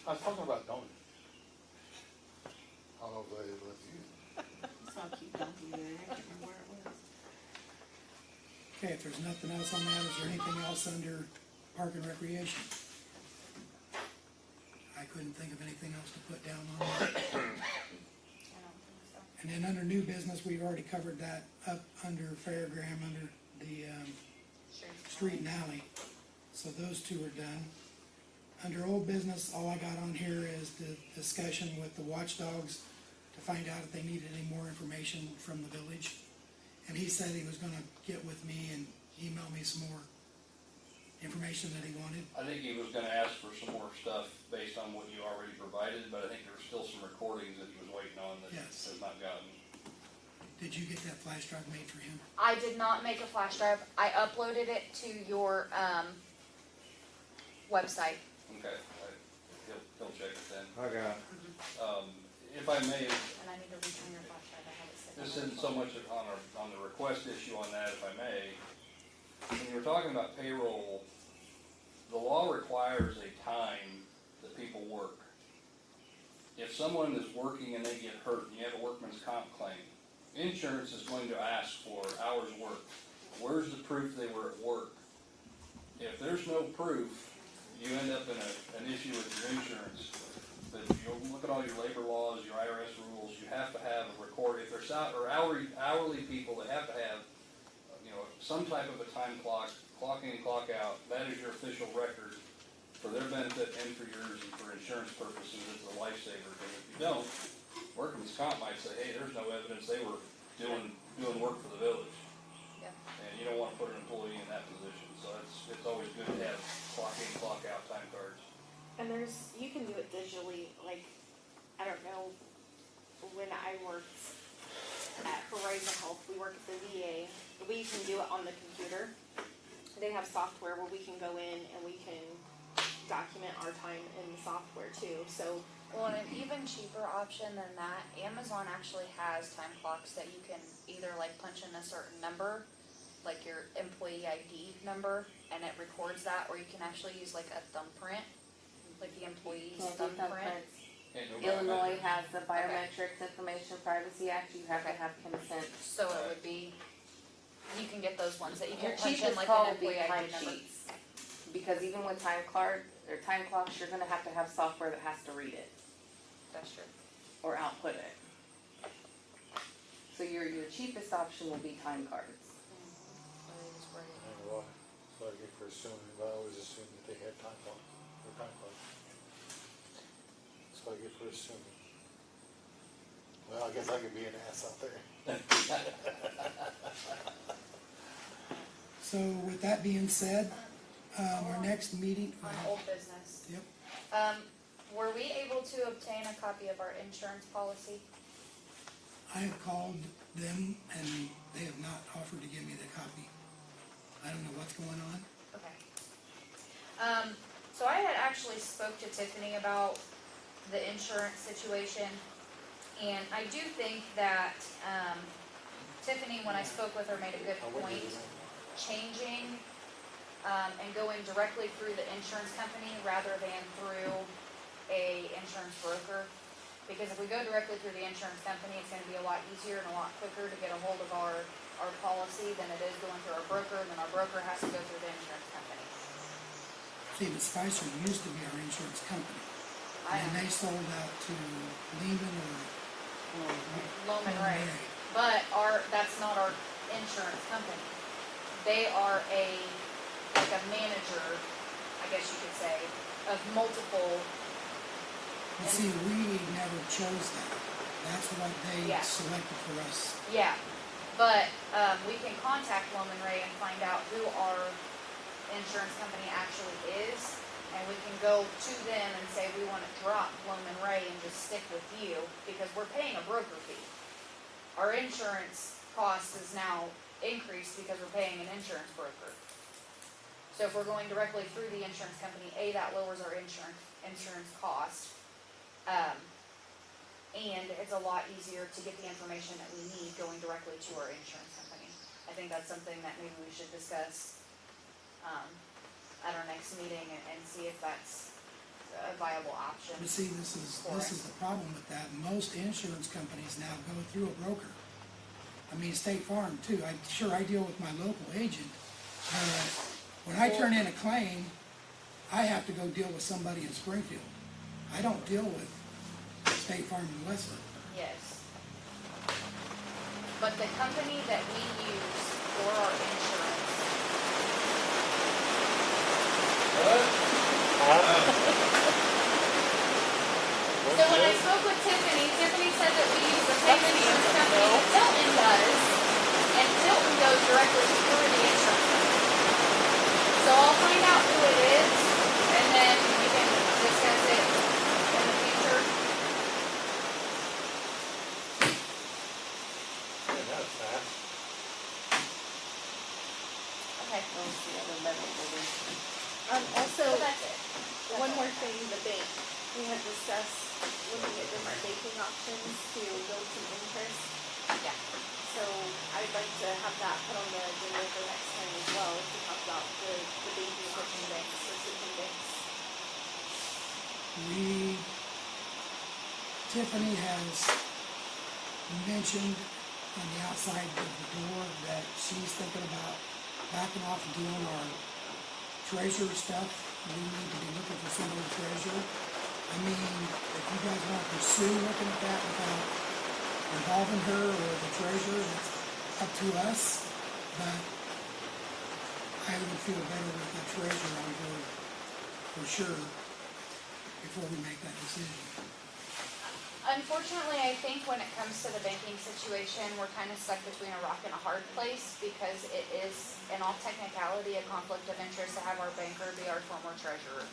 I was talking about donkeys. I don't know if they let you. Saw a cute donkey there, I can't remember where it was. Okay, if there's nothing else on that, is there anything else under Park and Recreation? I couldn't think of anything else to put down on that. I don't think so. And then under new business, we've already covered that up under Fairgram, under the, street and alley. So those two are done. Under old business, all I got on here is the discussion with the watchdogs to find out if they needed any more information from the village. And he said he was gonna get with me and email me some more information that he wanted. I think he was gonna ask for some more stuff based on what you already provided, but I think there were still some recordings that he was waiting on that Yes. has not gotten. Did you get that flash drive made for him? I did not make a flash drive. I uploaded it to your, website. Okay, he'll check it then. I got it. If I may, And I need to return your flash drive. I have it sitting this on isn't my so phone. much on the request issue on that, if I may. When you were talking about payroll, the law requires a time that people work. If someone is working and they get hurt and you have a workman's comp claim, insurance is going to ask for hours worked. Where's the proof they were at work? if there's no proof, you end up in an issue with your insurance. But you look at all your labor laws, your IRS rules, you have to have a record. If there's hourly people, they have to have, some type of a time clock in, clock out. That is your official record for their benefit and for yours and for insurance purposes. It's a lifesaver. Because if you don't, workman's comp might say, hey, there's no evidence they were doing work for the village. Yep. And you don't want to put an employee in that position. So it's always good to have clock in, clock out time cards. And you can do it digitally, like, I don't know, when I worked at Horizon Health, we work at the VA, we can do it on the computer. They have software where we can go in and we can document our time in the software too, so. Well, and an even cheaper option than that, Amazon actually has time clocks that you can either like punch in a certain number, like your employee ID number, and it records that, or you can actually use like a thumbprint, like the employee's Can't do thumbprint. thumbprints. Illinois has the Biometrics Information Privacy Act, you have to have consent. So it would be, you can get those ones that you Your can punch in cheapest like call an would be employee time ID number. sheets, because even with time clocks, you're gonna have to have software that has to read it That's true. or output it. So your cheapest option will be time cards. And why? So I get for assuming, I always assume that they have time clock, or time clock. So I get for assuming. Well, I guess I could be an ass out there. So with that being said, our next meeting. On old business. Yep. Were we able to obtain a copy of our insurance policy? I have called them and they have not offered to give me the copy. I don't know what's going on. Okay. So I had actually spoke to Tiffany about the insurance situation, and I do think that, Tiffany, when I spoke with her, made a good point. Changing, and going directly through the insurance company rather than through a insurance broker. Because if we go directly through the insurance company, it's gonna be a lot easier and a lot quicker to get a hold of our policy than it is going through our broker, and then our broker has to go through the insurance company. See, but Spicer used to be our insurance company. I And know, they sold out to Lehman or Loman Ray, but that's not our insurance company. They are like a manager, I guess you could say, of multiple. But see, we never chose that. That's what they Yeah. selected for us. Yeah, but, we can contact Loman Ray and find out who our insurance company actually is, and we can go to them and say, we wanna drop Loman Ray and just stick with you, because we're paying a broker fee. Our insurance cost is now increased because we're paying an insurance broker. So if we're going directly through the insurance company, that lowers our insurance cost. And it's a lot easier to get the information that we need going directly to our insurance company. I think that's something that maybe we should discuss, at our next meeting and see if that's a viable option. But see, this is the problem with that. Most insurance companies now go through a broker. I mean, State Farm too. I deal with my local agent. When I turn in a claim, I have to go deal with somebody in Springfield. I don't deal with State Farm in Westwood. Yes. But the company that we use for our insurance. So when I spoke with Tiffany said that we use the same insurance company that Tilton does, and Tilton goes directly through the insurance company. So I'll find out who it is, and then we can discuss it in the future. Yeah, that's fast. Okay. Those the other medical buildings. Also, So that's it. one more thing, the bank, we had discussed looking at different banking options to build some interest. Yeah. So I'd like to have that put on the agenda for next time as well, to talk about the banking switching banks, or switching banks. Tiffany has mentioned on the outside of the door that she's thinking about backing off and doing our treasurer stuff, we need to be looking for somebody treasurer. I mean, if you guys wanna pursue looking at that without involving her or the treasurer, it's up to us, but I would feel better with the treasurer on board, for sure, before we make that decision. Unfortunately, I think when it comes to the banking situation, we're kind of stuck between a rock and a hard place because it is, in all technicality, a conflict of interest to have our banker be our former treasurer.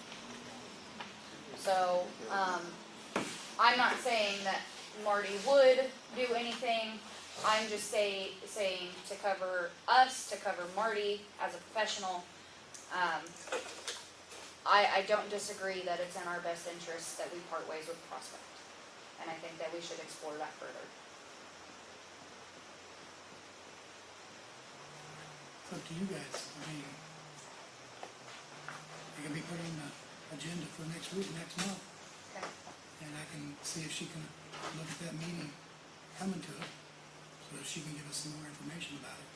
So, I'm not saying that Marty would do anything. I'm just saying to cover us, to cover Marty as a professional. I don't disagree that it's in our best interest that we part ways with Prospect. And I think that we should explore that further. It's up to you guys. I mean, it can be put on the agenda for next week, next month. Okay. And I can see if she can look at that meeting coming to it, so that she can give us some more information about it.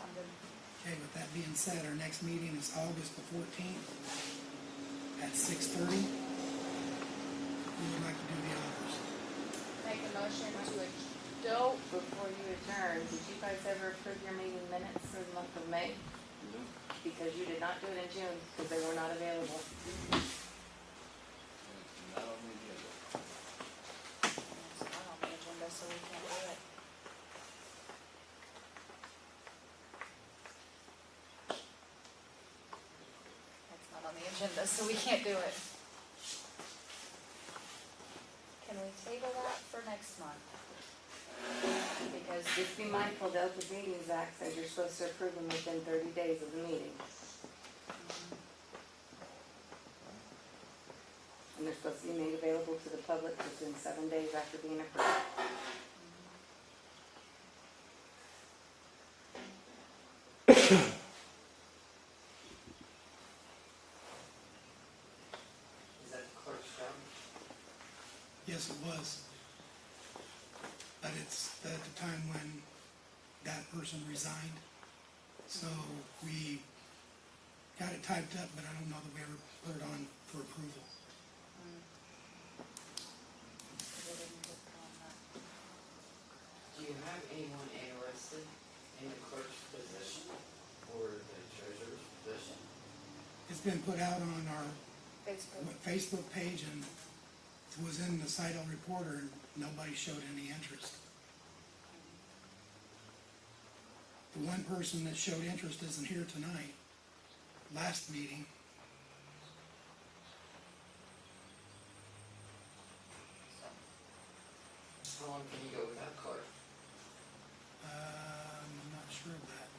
Sound good? Okay, with that being said, our next meeting is August the 14th at 6:30. Who would like to do the honors? Make a motion to Before you adjourn, did you guys ever approve your meeting minutes for the month of May? Because you did not do it in June, because they were not available. Not on the agenda. It's not on the agenda, so we can't do it. It's not on the agenda, so we can't do it. Can we table that for next month? Because Just be mindful, the Open Meetings Act says you're supposed to approve them within 30 days of the meeting. And they're supposed to be made available to the public within 7 days after being approved. Is that the clerk's job? Yes, it was. But it's at the time when that person resigned. So we got it typed up, but I don't know that we ever put it on for approval. Do you have anyone interested in the clerk's position or the treasurer's position? It's been put out on our Facebook. Facebook page and it was in the Sidle Reporter and nobody showed any interest. The one person that showed interest isn't here tonight. Last meeting. How long can you go without clerk? I'm not sure of that.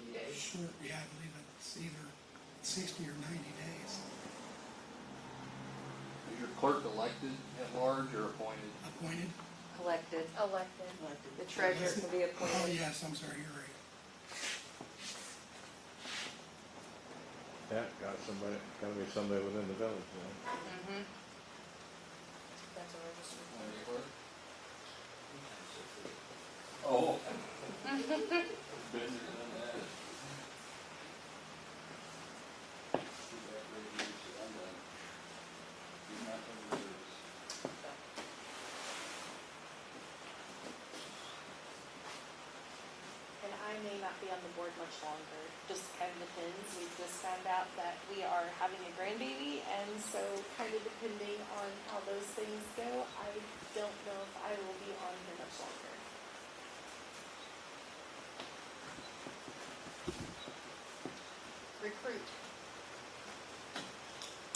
90 days? Sure, yeah, I believe it's either 60 or 90 days. Is your clerk elected at large or appointed? Appointed? Collected. Elected. The treasurer can be Oh, appointed. yes, I'm sorry, you're right. Yeah, gotta be somebody within the village, you know. Mm-hmm. That's a registered. Clerk? Oh. Busier than that. See that reviews, I'm done. Do not reverse. And I may not be on the board much longer, just kind of depends. We've just found out that we are having a grandbaby, and so kind of depending on how those things go, I don't know if I will be on here much longer. Recruit.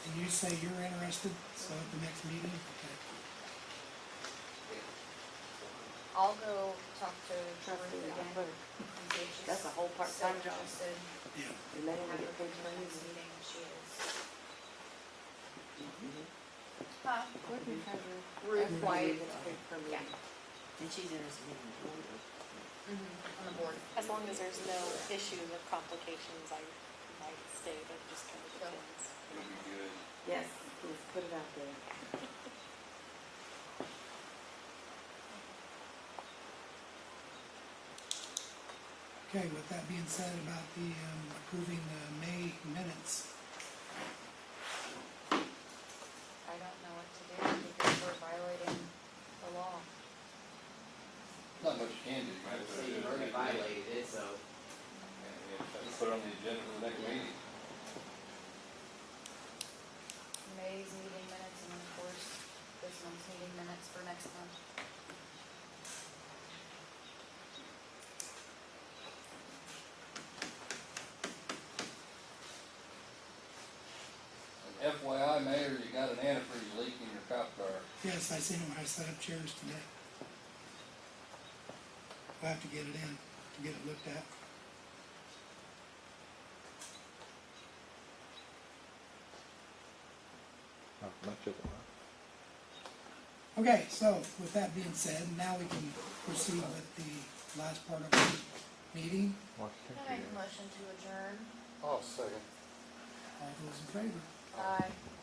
And you say you're interested, so at the next meeting? Okay. I'll go talk to Trevor Trustee, again yeah. and see if she's That's a whole part-time still job. interested. Yeah. And then Have we her get come paid to for the next it. meeting, she is. Clerk and treasurer. Ruth White. Gets paid per meeting. And she's interested in the board. On the board. As long as there's no issues or complications, I might stay, but it just kind of depends. It'll be good. Yes, let's put it out there. Okay, with that being said about the, approving the May minutes, I don't know what to do because we're violating the law. Not much you can do. You have to So you've already violated it, so. Let's put it on the agenda for the next meeting. May's meeting minutes and then of course this month's meeting minutes for next month. And FYI, Mayor, you got an antifreeze leak in your cop car. yes, I seen it when I set up chairs today. I'll have to get it in, to get it looked at. Okay, so with that being said, now we can proceed with the last part of the meeting. Can I make a motion to adjourn? I'll second. All those in favor? Aye.